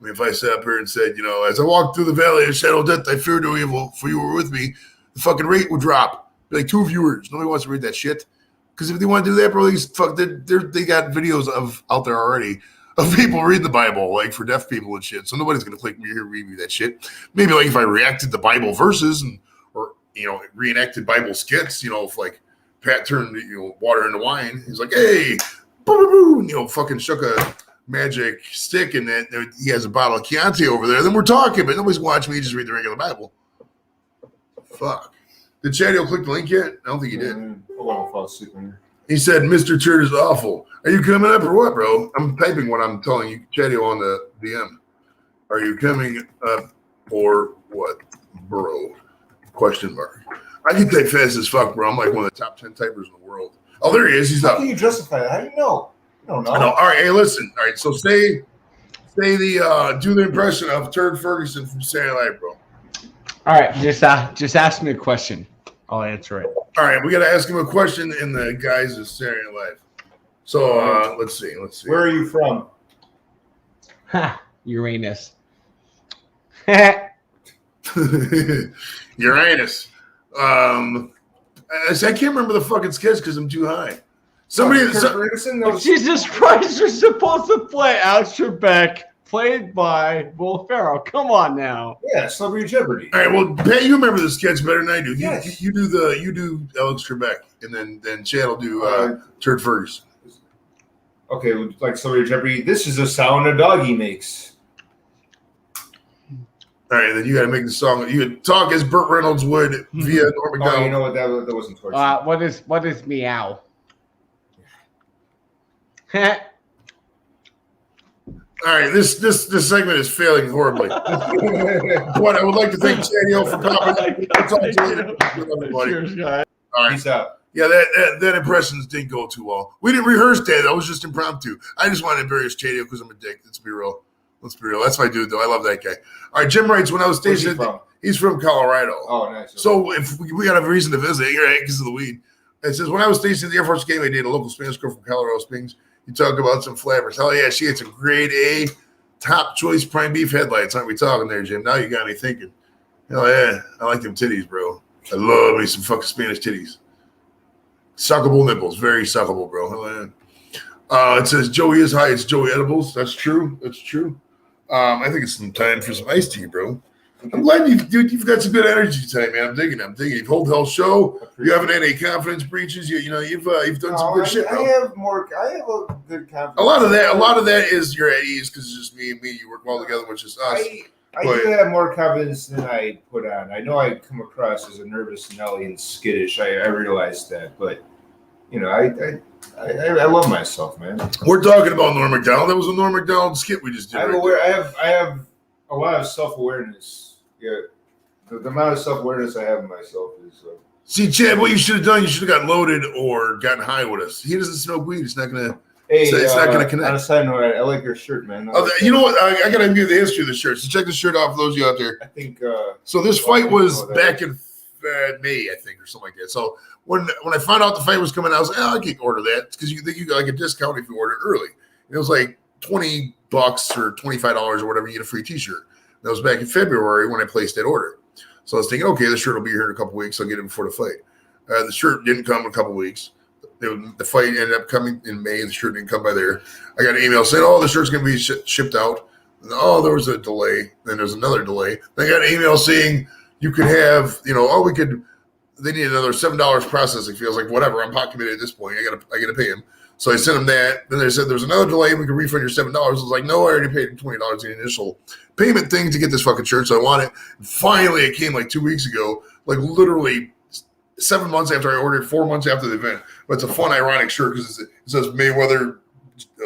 I mean, if I sat up here and said, as I walked through the valley of shadow of death, I feared no evil, for you were with me, the fucking rate would drop. Be like 2 viewers. Nobody wants to read that shit. Because if they want to do that, bro, they got videos out there already of people reading the Bible, like for deaf people and shit. So nobody's going to click me here and read me that shit. Maybe like if I reacted to Bible verses or reenacted Bible skits, if like Pat turned, water into wine. He's like, hey, boo, boo, boo, fucking shook a magic stick and then he has a bottle of Chianti over there. Then we're talking, but nobody's watching me just read the regular Bible. Fuck. Did Chadio click the link yet? I don't think he did. He said, Mr. Turd is awful. Are you coming up or what, bro? I'm typing what I'm telling you, Chadio, on the DM. Are you coming up or what, bro? Question mark. I can type fast as fuck, bro. I'm like one of the top 10 typers in the world. Oh, there he is. He's up. How can you justify that? How do you know? I don't know. I know. All right. Hey, listen. All right. So do the impression of Turd Ferguson from Saturday Night Live, bro. All right. Just ask me a question. I'll answer it. All right. We got to ask him a question in the guise of Saturday Night Live. So let's see. Where are you from? Ha, Uranus. Uranus. I can't remember the fucking sketch because I'm too high. Somebody. Jesus Christ, you're supposed to play Alex Trebek played by Will Ferrell. Come on now. Yeah, Celebrity Jeopardy. All right, well, Pat, you remember the sketch better than I do. Yes. You do Alex Trebek, and then Chad will do Turd Ferguson. Okay, like Celebrity Jeopardy. This is the sound a doggy makes. All right, then you got to make the song. You could talk as Burt Reynolds would via Norm Oh, Macdonald. you know what? That wasn't torture. What is meow? All right, this segment is failing horribly. But I would like to thank Daniel for popping. Cheers, guys. All right. Peace out. Yeah, that impressions didn't go too well. We didn't rehearse that. That was just impromptu. I just wanted to embarrass Chadio because I'm a dick. Let's be real. That's my dude, though. I love that guy. All right, Jim writes, when I was stationed, he's from Colorado. Oh, nice. So if we got a reason to visit, right, because of the weed. It says, when I was stationed at the Air Force Academy, I dated a local Spanish girl from Colorado Springs. You talk about some flappers. Hell yeah, she had some grade A, top choice prime beef headlights. Aren't we talking there, Jim? Now you got me thinking. Hell yeah, I like them titties, bro. I love me some fucking Spanish titties. Suckable nipples, very suckable, bro. Hell yeah. It says Joey is high. It's Joey Edibles. That's true. I think it's some time for some iced tea, bro. I'm glad you've got some good energy tonight, man. I'm digging. You've hold the whole show. You haven't had any confidence breaches. You've done some good shit, bro. I have a good confidence. A lot of that is you're at ease because it's just me and me. You work well together, which is us. I do have more confidence than I put on. I know I come across as a nervous Nelly and skittish. I realize that, but I love myself, man. We're talking about Norm Macdonald. That was a Norm Macdonald skit we just did. I have a lot of self-awareness. Yeah, the amount of self-awareness I have in myself is. See, Chad, what you should have done, you should have gotten loaded or gotten high with us. He doesn't smoke weed. It's not gonna. It's not gonna connect. On a side note, I like your shirt, man. You know what? I gotta give you the history of the shirt. So check the shirt out for those of you out there. I think. So this fight was back in May, I think, or something like that. So when I found out the fight was coming, I was like, I can order that because you think you got like a discount if you order it early. And it was like $20 or $25 or whatever. You get a free T-shirt. That was back in February when I placed that order. So I was thinking, okay, the shirt will be here in a couple weeks. I'll get it before the fight. The shirt didn't come in a couple weeks. The fight ended up coming in May. The shirt didn't come by there. I got an email saying, the shirt's going to be shipped out. And, there was a delay. Then there's another delay. Then I got an email saying you could have, they need another $7 processing fee. I was like, whatever, I'm pot committed at this point. I gotta pay him. So I sent him that. Then they said there's another delay. We can refund your $7. I was like, no, I already paid $20 in the initial payment thing to get this fucking shirt. So I want it. And finally, it came like 2 weeks ago, like literally 7 months after I ordered, 4 months after the event. But it's a fun, ironic shirt because it says Mayweather,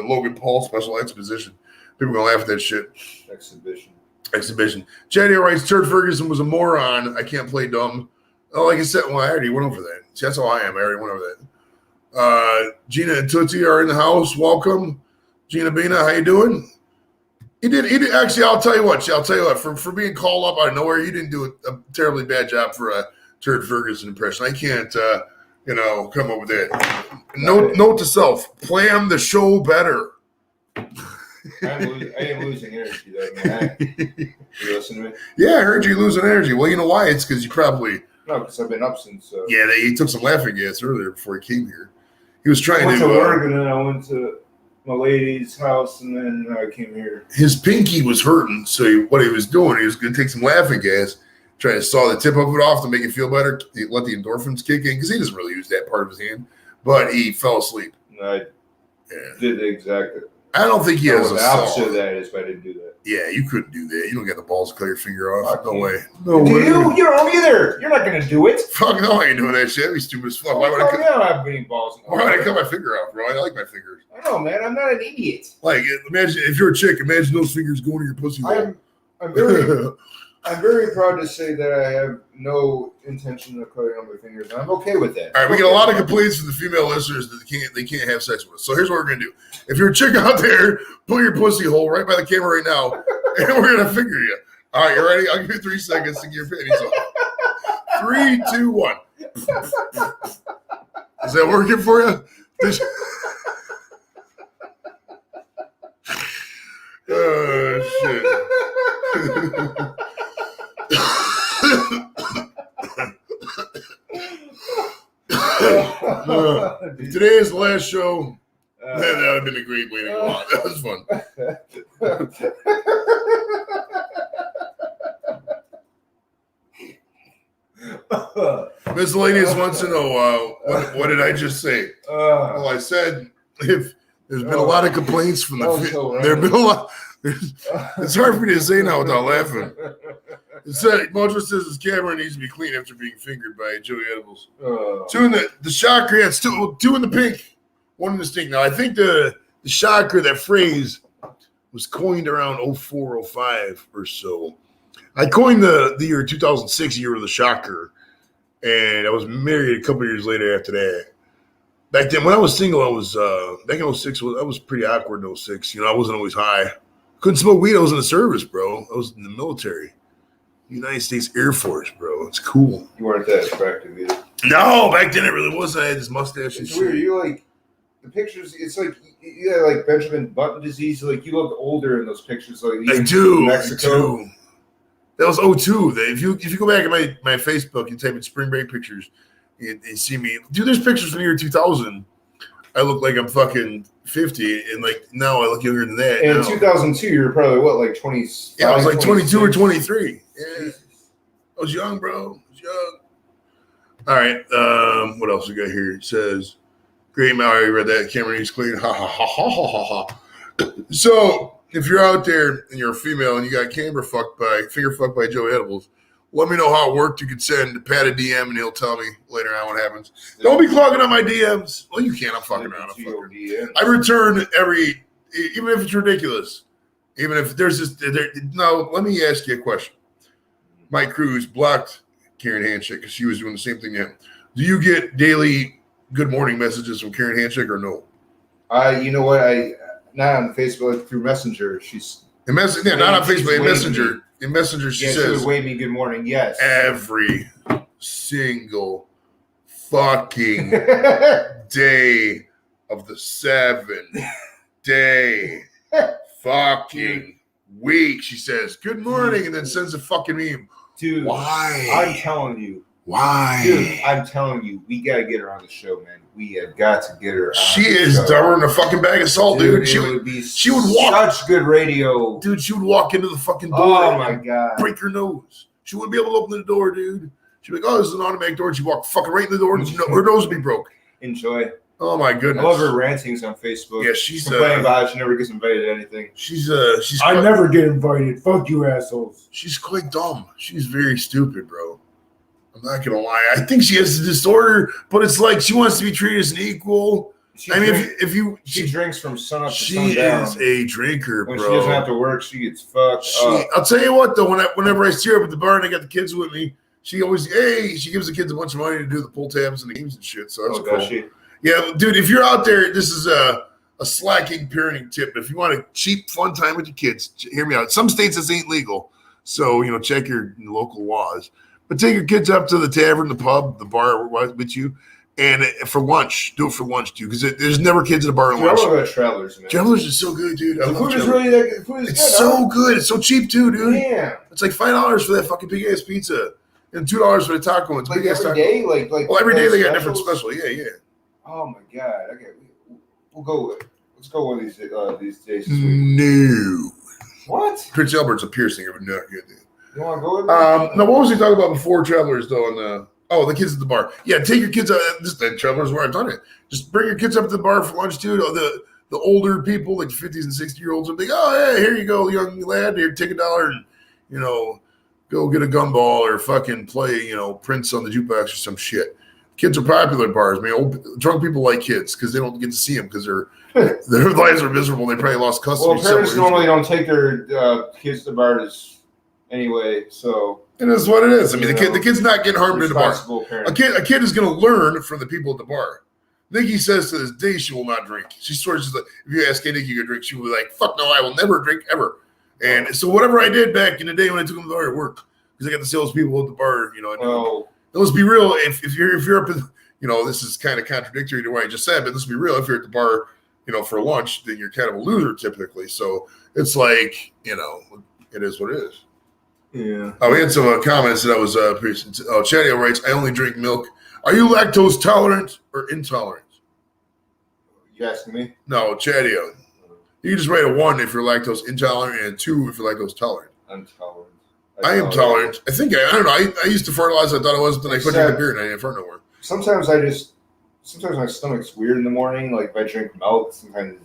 Logan Paul special exposition. People gonna laugh at that shit. Exhibition. Jaddy writes, Turd Ferguson was a moron. I can't play dumb. Oh, like I said, I already went over that. See, that's how I am. I already went over that. Gina and Tootsie are in the house. Welcome. Gina Bina, how you doing? He did. Actually, I'll tell you what. For being called up out of nowhere, you didn't do a terribly bad job for a Turd Ferguson impression. I can't, come up with that. Note to self, plan the show better. I am losing energy, though, man. You listen to me? Yeah, I heard you losing energy. Well, you know why? It's because you probably... No, because I've been up since... Yeah, he took some laughing gas earlier before he came here. He was trying I went to... to work, and then I went to my lady's house, and then I came here. His pinky was hurting, so what he was doing, he was going to take some laughing gas, try to saw the tip of it off to make it feel better, let the endorphins kick in, because he doesn't really use that part of his hand, but he fell asleep. I did the exact... I don't think he has a the opposite of that is if I didn't do that. Yeah, you couldn't do that. You don't get the balls to cut your finger off. No way. Do you? You don't either. You're not going to do it. Fuck no, I ain't doing that shit. That'd be stupid as fuck. Why would I have any balls? Why would I cut my finger off, bro? I like my fingers. I know, man. I'm not an idiot. Like, imagine if you're a chick. Imagine those fingers going to your pussy hole. I'm very proud to say that I have no intention of cutting on my fingers. And I'm okay with that. All right, we get a lot of complaints from the female listeners that they can't have sex with us. So here's what we're gonna do. If you're a chick out there, pull your pussy hole right by the camera right now, and we're gonna finger you. All right, you ready? I'll give you 3 seconds to get your panties off. 3, 2, 1. Is that working for you? Oh shit. Today is the last show That would have been a great way to go out. That was fun. Miscellaneous wants to know what did I just say? Well, I said if there's been a lot of complaints from the there have been a lot. It's hard for me to say now without laughing. It said Mojo says his camera needs to be clean after being fingered by Joey Edibles. Two in the shocker, yeah, two in the pink, one in the stink. Now I think the shocker, that phrase was coined around 04, 05 or so. I coined the year 2006, year of the shocker, and I was married a couple years later after that. Back then, when I was single, I was back in 06. I was pretty awkward in 06. I wasn't always high. Couldn't smoke weed. I was in the service, bro. I was in the military, United States Air Force, bro. It's cool. You weren't that attractive either. No, back then it really wasn't. I had this mustache and It's shit. weird. You like the pictures. It's like you had like Benjamin Button disease. Like you look older in those pictures. Like I do. in Mexico. I do. That was 02. If you go back at my Facebook and type in spring break pictures, you see me. Dude, there's pictures from the year 2000. I look like I'm fucking 50, and like now I look younger than that. And in now. 2002, you were probably what, like 20? Yeah, I was like 22 or 23. Yeah, Jesus. I was young, bro. I was young. All right. What else we got here? It says, "Great, Mal. I already read that. Camera needs clean." Ha ha ha ha ha ha ha. So if you're out there and you're a female and you got finger fucked by Joe Edibles, let me know how it worked. You can send Pat a DM and he'll tell me later on what happens. Don't be clogging up my DMs. Well, you can't. I'm fucking around. I return even if it's ridiculous. Even if there's this. No, let me ask you a question. Mike Cruz blocked Karen Handshake because she was doing the same thing. Yeah. Do you get daily good morning messages from Karen Handshake or no? You know what? Not on Facebook, through Messenger. Not on Facebook. In Messenger, she she says, would wave me good morning. Yes. every single fucking day of the 7-day fucking week. She says, good morning, and then sends a fucking meme. Dude, why? I'm telling you. Why? Dude, I'm telling you, we got to get her on the show, man. We have got to get her on She the is show. dumber than a fucking bag of salt, dude. She would walk. such good radio. Dude, she would walk into the fucking door. Oh, my God. Break her nose. She wouldn't be able to open the door, dude. She'd be like, oh, this is an automatic door. And she'd walk fucking right in the door and her nose would be broke. Enjoy. Oh, my goodness. I love her rantings on Facebook. Yeah, she's complaining about how she never gets invited to anything. She's I never get invited. Fuck you, assholes. She's quite dumb. She's very stupid, bro. I'm not gonna lie. I think she has a disorder, but it's like she wants to be treated as an equal. She drinks from sun up to she sundown. is a drinker, when bro. she doesn't have to work, she gets fucked up. I'll tell you what, though. Whenever I see her up at the bar and I got the kids with me, she gives the kids a bunch of money to do the pull tabs and the games and shit. So that's cool. Does she? Yeah, dude. If you're out there, this is a slacking parenting tip. If you want a cheap, fun time with your kids, hear me out. Some states this ain't legal, so check your local laws. But take your kids up to the tavern, the pub, the bar with you, and for lunch. Do it for lunch, too, because there's never kids at a bar at lunch. I love Travelers, man. Travelers is so good, dude. The food is really that good. It's so good. It's so cheap, too, dude. Yeah. It's like $5 for that fucking big-ass pizza and $2 for the taco. It's like big-ass every taco. day? Like well, every day they got specials? different special. Yeah. Oh, my God. Okay. We'll go with it. Let's go one of these days. No. What? Prince Albert's a piercing, but not good, dude. You want to go with it? No, what was he talking about before Travelers, though? The kids at the bar. Yeah, take your kids out. The Travelers where I've done it. Just bring your kids up to the bar for lunch, dude. The older people, like 50s and 60-year-olds, will be like, oh, hey, here you go, young lad. Here, take $1 and, go get a gumball or fucking play, Prince on the jukebox or some shit. Kids are popular at bars. I mean, drunk people like kids because they don't get to see them because their lives are miserable. They probably lost custody. Well, parents normally don't take their kids to bars anyway, so it is what it is. I mean, the kid's not getting harmed in the bar. Parent. A kid is going to learn from the people at the bar. Nikki says to this day she will not drink. She sort of just like, if you ask Nikki to drink, she will be like, "Fuck no, I will never drink ever." And so whatever I did back in the day when I took them to the bar, it worked because I got the salespeople at the bar. Let's be real. If you're up in, this is kind of contradictory to what I just said, but let's be real. If you're at the bar, for lunch, then you're kind of a loser typically. So it's like, it is what it is. Yeah. We had some comments that I was Chatio writes, I only drink milk. Are you lactose tolerant or intolerant? You asking me? No, Chadio. You can just write a 1 if you're lactose intolerant and a 2 if you're lactose tolerant. I'm tolerant. I am tolerant. I think I don't know. I used to fertilize. I thought it was, but then I put it in the beer and I didn't fart no more. Sometimes my stomach's weird in the morning. Like if I drink milk, sometimes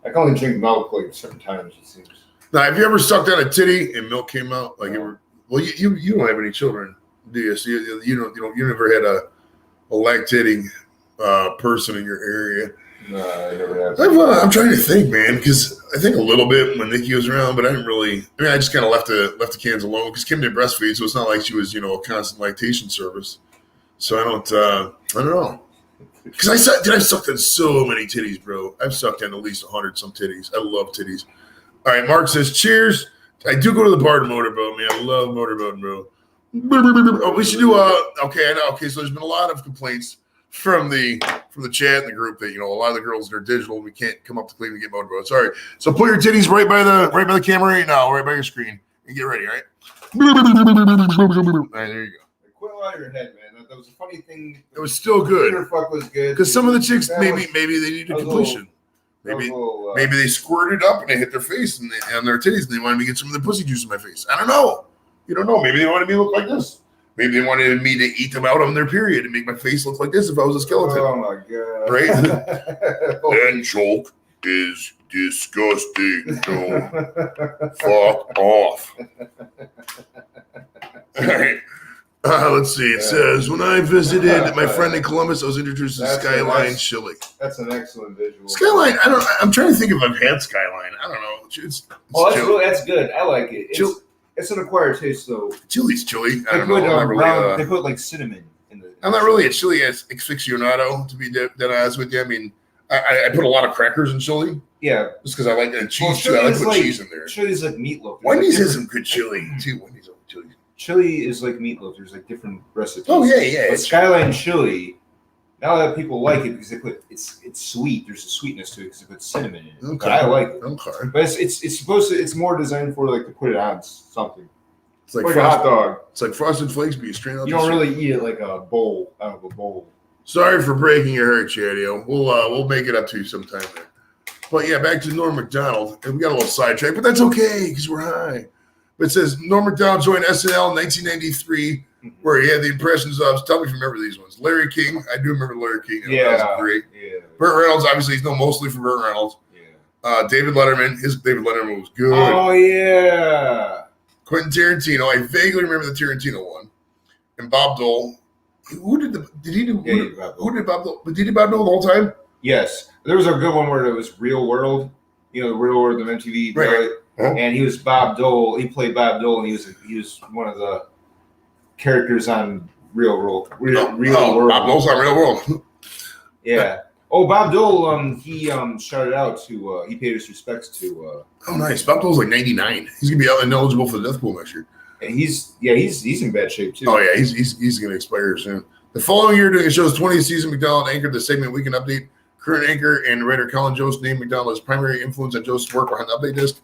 I can only drink milk like certain times. It seems. Now, have you ever sucked on a titty and milk came out? Like you don't have any children, do you? So you never had a lactating person in your area. No, I never have. I'm trying to think, man, because I think a little bit when Nikki was around, but I didn't really. I mean, I just kind of left the cans alone because Kim did breastfeed, so it's not like she was, a constant lactation service. So I don't know. Because I've sucked on so many titties, bro. I've sucked on at least 100 some titties. I love titties. All right, Mark says, cheers. I do go to the bar to motorboat, man. I love motorboating, bro. Oh, we should do okay, I know. Okay, so there's been a lot of complaints from the chat and the group that a lot of the girls are digital. We can't come up to Cleveland to get motorboats. All right, so put your titties right by the camera right now, right by your screen, and get ready. All right. All right, there you go. Quit out of your head, man. That was a funny thing. It was still good. Fuck was good because some of the chicks maybe they needed completion. Maybe they squirted up and they hit their face and their titties and they wanted me to get some of the pussy juice in my face. I don't know. You don't know. Maybe they wanted me to look like this. Maybe they wanted me to eat them out on their period and make my face look like this if I was a skeleton. Oh my god! Right? That joke is disgusting. No. Fuck off. All right. Let's see. It says, when I visited my friend in Columbus, I was introduced to Skyline Chili. That's an excellent visual. Skyline, I'm trying to think if I've had Skyline. I don't know. That's good. I like it. It's an acquired taste, though. Chili's chili. I don't know. They put like cinnamon in the. I'm not really a chili aficionado, to be dead honest with you. I mean, I put a lot of crackers in chili. Yeah. Just because I like that cheese. I like to put cheese in there. Chili's like meatloaf. Wendy's has some good chili, too. Wendy's has chili. Chili is like meatloaf. There's like different recipes. Oh yeah. But Skyline chili, now that people like it because they put it's sweet. There's a sweetness to it because they put cinnamon in it. Okay. But I like it. Okay. But it's supposed to. It's more designed for like to put it on something. It's like a hot dog. It's like Frosted Flakes, but you straight out. You don't really eat it like a bowl out of a bowl. Sorry for breaking your heart, Chadio. We'll make it up to you sometime there. But yeah, back to Norm MacDonald, and we got a little sidetracked, but that's okay because we're high. But it says Norm MacDonald joined SNL in 1993, where he had the impressions of. Tell me if you remember these ones. Larry King. I do remember Larry King. Yeah, that was great. Yeah. Burt Reynolds, obviously, he's known mostly for Burt Reynolds. Yeah. David Letterman. His David Letterman was good. Oh yeah. Quentin Tarantino. I vaguely remember the Tarantino one. And Bob Dole. Who did he do? Yeah, who did Bob Dole? Did he do Bob Dole the whole time? Yes. There was a good one where it was Real World. The Real World of MTV. Right. And he was Bob Dole. He played Bob Dole, and he was one of the characters on Real World. Real World. Bob Dole's on Real World. Yeah. Oh, Bob Dole. He shouted out to. He paid his respects to. Oh, nice. Bob Dole's like 99. He's gonna be ineligible for the death pool next year. And he's in bad shape too. Oh yeah, he's gonna expire soon. The following year, during the show's 20th season, MacDonald anchored the segment Weekend Update. Current anchor and writer Colin Jost named MacDonald as primary influence on Jost's work behind the update disc,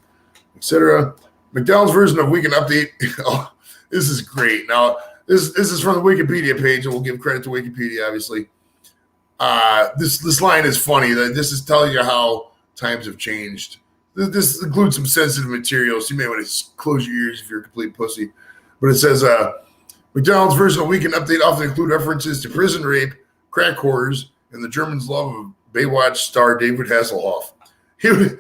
etc. MacDonald's version of Weekend Update. Oh, this is great. Now, this is from the Wikipedia page, and we'll give credit to Wikipedia, obviously. This line is funny. This is telling you how times have changed. This includes some sensitive material, so you may want to close your ears if you're a complete pussy. But it says, MacDonald's version of Weekend Update often include references to prison rape, crack whores, and the Germans' love of Baywatch star David Hasselhoff. He would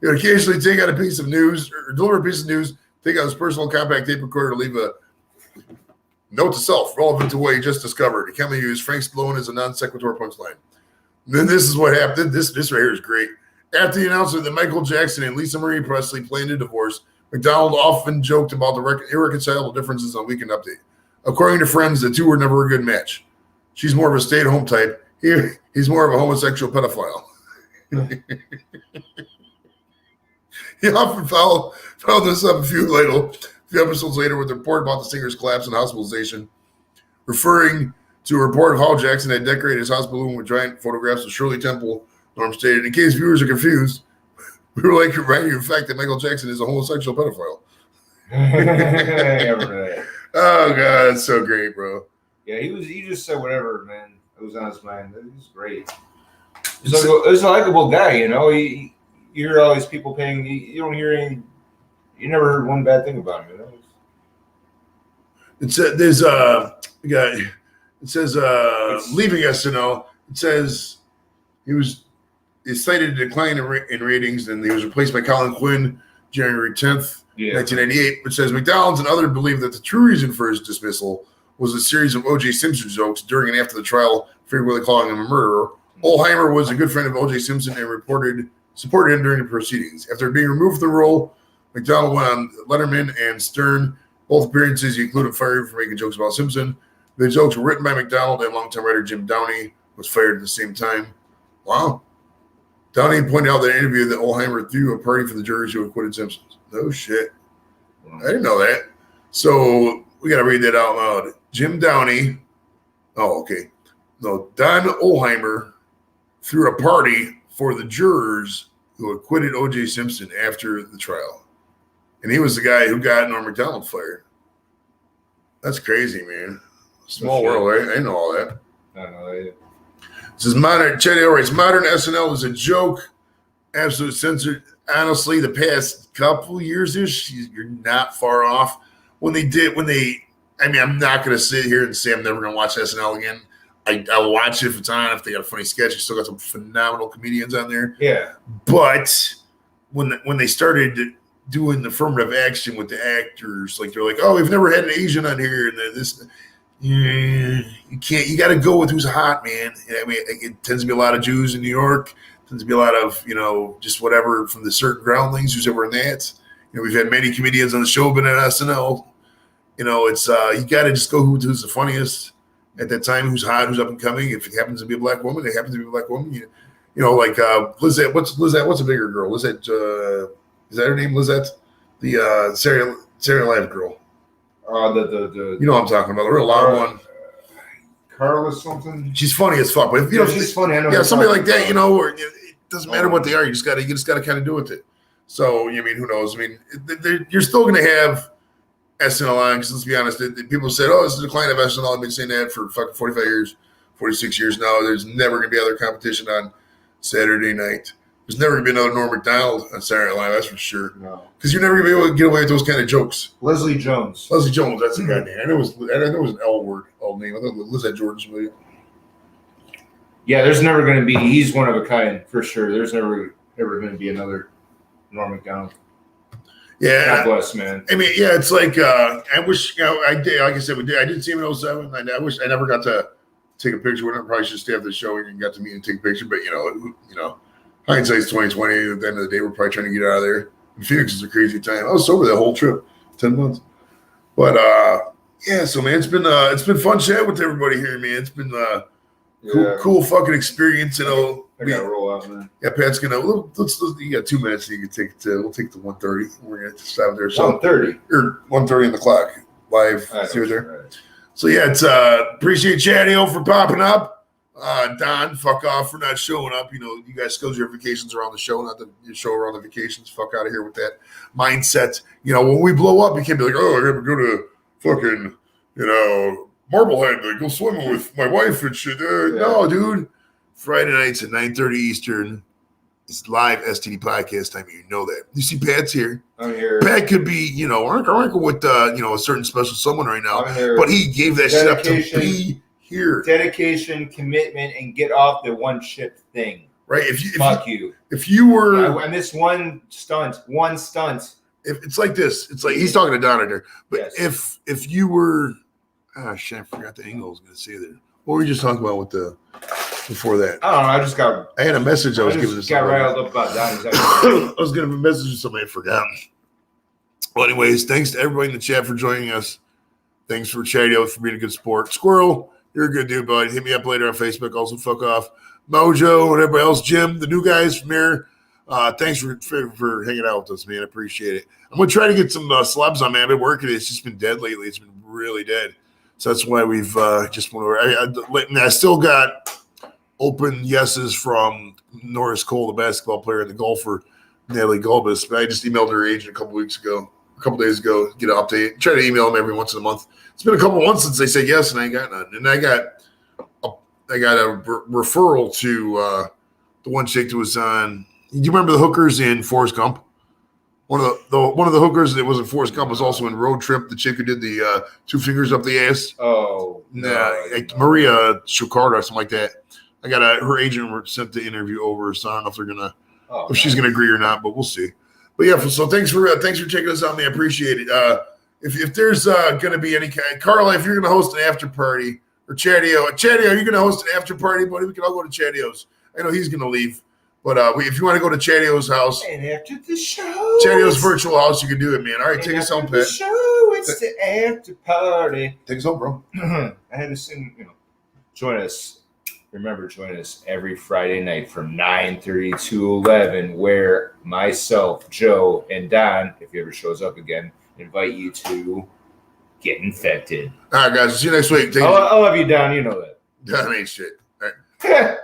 occasionally take out a piece of news or deliver a piece of news, take out his personal compact tape recorder, leave a note to self relevant to what he just discovered. He commonly used Frank Stallone as a non sequitur punchline. Then this is what happened. This right here is great. After the announcement that Michael Jackson and Lisa Marie Presley planned a divorce, MacDonald often joked about the irreconcilable differences on Weekend Update. According to friends, the two were never a good match. She's more of a stay-at-home type. He's more of a homosexual pedophile. He often followed this up a few episodes later with a report about the singer's collapse and hospitalization, referring to a report of how Jackson had decorated his hospital room with giant photographs of Shirley Temple. Norm stated, in case viewers are confused, we were like writing the fact that Michael Jackson is a homosexual pedophile. Oh, God, it's so great, bro. Yeah, he just said whatever, man. It was on his mind. It was great. He's a likable guy, you know. You hear all these people paying. You don't hear any. You never heard one bad thing about him, you know. There's a guy. It says leaving SNL. It says he cited a decline in ratings, and he was replaced by Colin Quinn January 10th, 1998. It says McDonald's and others believe that the true reason for his dismissal was a series of O.J. Simpson jokes during and after the trial, frequently calling him a murderer. Olheimer was a good friend of O.J. Simpson and supported him during the proceedings. After being removed from the role, McDonald went on Letterman and Stern. Both appearances, he included fired for making jokes about Simpson. The jokes were written by McDonald, and longtime writer Jim Downey was fired at the same time. Wow. Downey pointed out in an interview that Olheimer threw a party for the jurors who acquitted Simpson. No shit. I didn't know that. So we got to read that out loud. Jim Downey. Oh, okay. No, Don Olheimer threw a party for the jurors who acquitted O.J. Simpson after the trial. And he was the guy who got Norm Macdonald fired. That's crazy, man. Small world, right? I didn't know all that. I know that. It says Chetty writes, modern SNL is a joke. Absolute censored. Honestly, the past couple years-ish, you're not far off. I'm not going to sit here and say I'm never going to watch SNL again. I'll watch it if it's on. If they got a funny sketch, you still got some phenomenal comedians on there. Yeah. But when they started doing the affirmative action with the actors, like they're like, oh, we've never had an Asian on here, and this, you can't. You got to go with who's hot, man. I mean, it tends to be a lot of Jews in New York. Tends to be a lot of just whatever from the certain groundlings who's ever in that. We've had many comedians on the show, but at SNL, it's you got to just go who's the funniest at that time, who's hot, who's up and coming. If it happens to be a black woman, it happens to be a black woman. Like Lizette. What's Lizette? What's a bigger girl? Lizette. Is that her name, Lizette? The Saturday Live girl. The you know what I'm talking about, the real long one. Carla something. She's funny as fuck, but she's funny. I know. Yeah, somebody like that, or it doesn't matter what they are. You just gotta kind of do with it. So who knows? I mean, you're still gonna have SNL on, because let's be honest, people said, "Oh, this is a decline of SNL." I've been saying that for fucking 45 years, 46 years now. There's never gonna be other competition on Saturday night. There's never going to be another Norm Macdonald on Saturday Night Live, that's for sure. No. Because you're never going to be able to get away with those kind of jokes. Leslie Jones, that's the guy name. I know it was an L word, old name. I thought Lizette Jordan's with you. Yeah, there's never going to be. He's one of a kind for sure. There's never ever going to be another Norm Macdonald. Yeah. God bless, man. I mean, yeah, it's like I wish. I did. Like I said, I did see him in 07. I wish I never got to take a picture with him. Probably should stay after the show and got to meet and take a picture. But hindsight's 2020. At the end of the day, we're probably trying to get out of there. And Phoenix is a crazy time. I was sober that whole trip, 10 months. But yeah, so man, it's been fun chatting with everybody here, man. It's been cool fucking experience. I gotta roll out, man. Yeah, Pat's gonna. Let's you got 2 minutes. So you can take it to. We'll take it to 1:30. We're gonna stop there. So 1:30 or 1:30 on the clock live. See what there. Right. So yeah, it's appreciate Chatty-O for popping up. Don, fuck off for not showing up. You guys schedule your vacations around the show, not the show around the vacations. Fuck out of here with that mindset. When we blow up, you can't be like, oh, I gotta go to fucking, Marblehead to go swimming with my wife and shit. No, dude. Friday nights at 9:30 Eastern. It's live STD podcast time. You know that. You see Pat's here. I'm here. Pat could be, Arnica with a certain special someone right now. But he gave that shit up to be here. Dedication, commitment, and get off the one ship thing. Right. If you were I missed one stunt. If it's like this, it's like he's talking to Donna there. But yes. if you were I forgot the angle I was gonna say there. What were you just talking about with the before that? I don't know. I had a message I was giving to somebody. Got riled up about that. I was gonna message to somebody I forgot. Well, anyways, thanks to everybody in the chat for joining us. Thanks for Chatty-O for being a good sport. Squirrel, you're a good dude, buddy. Hit me up later on Facebook. Also, fuck off. Mojo and everybody else. Jim, the new guys from here. Thanks for hanging out with us, man. I appreciate it. I'm going to try to get some celebs on, man. I've been working it. It's just been dead lately. It's been really dead. So that's why we've just went over. I still got open yeses from Norris Cole, the basketball player, and the golfer, Natalie Gulbis. But I just emailed her agent a couple days ago, get an update. Try to email them every once in a month. It's been a couple of months since they said yes, and I ain't got none. And I got a referral to The one chick that was on. Do you remember the hookers in Forrest Gump? One of the hookers that was in Forrest Gump was also in Road Trip. The chick who did the 2 fingers up the ass. Oh, Maria Schukarda or something like that. I got her agent sent the interview over, so I don't know if they're gonna if she's gonna agree or not, but we'll see. But yeah, so thanks for checking us out, man. I appreciate it. If there's gonna be any kind, Carla, if you're gonna host an after party, or Chadio, are you gonna host an after party, buddy? We can all go to Chadio's. I know he's gonna leave. But if you want to go to Chadio's house, and after the show, Chadio's virtual house, you can do it, man. All right, take us home, Pat. The show, it's the after party. Take us home, bro. I had to sing, join us. Remember, join us every Friday night from 9:30 to 11, where myself, Joe, and Don, if he ever shows up again, invite you to get infected. All right, guys. See you next week. I love you, Don. You know that. Don ain't shit. All right.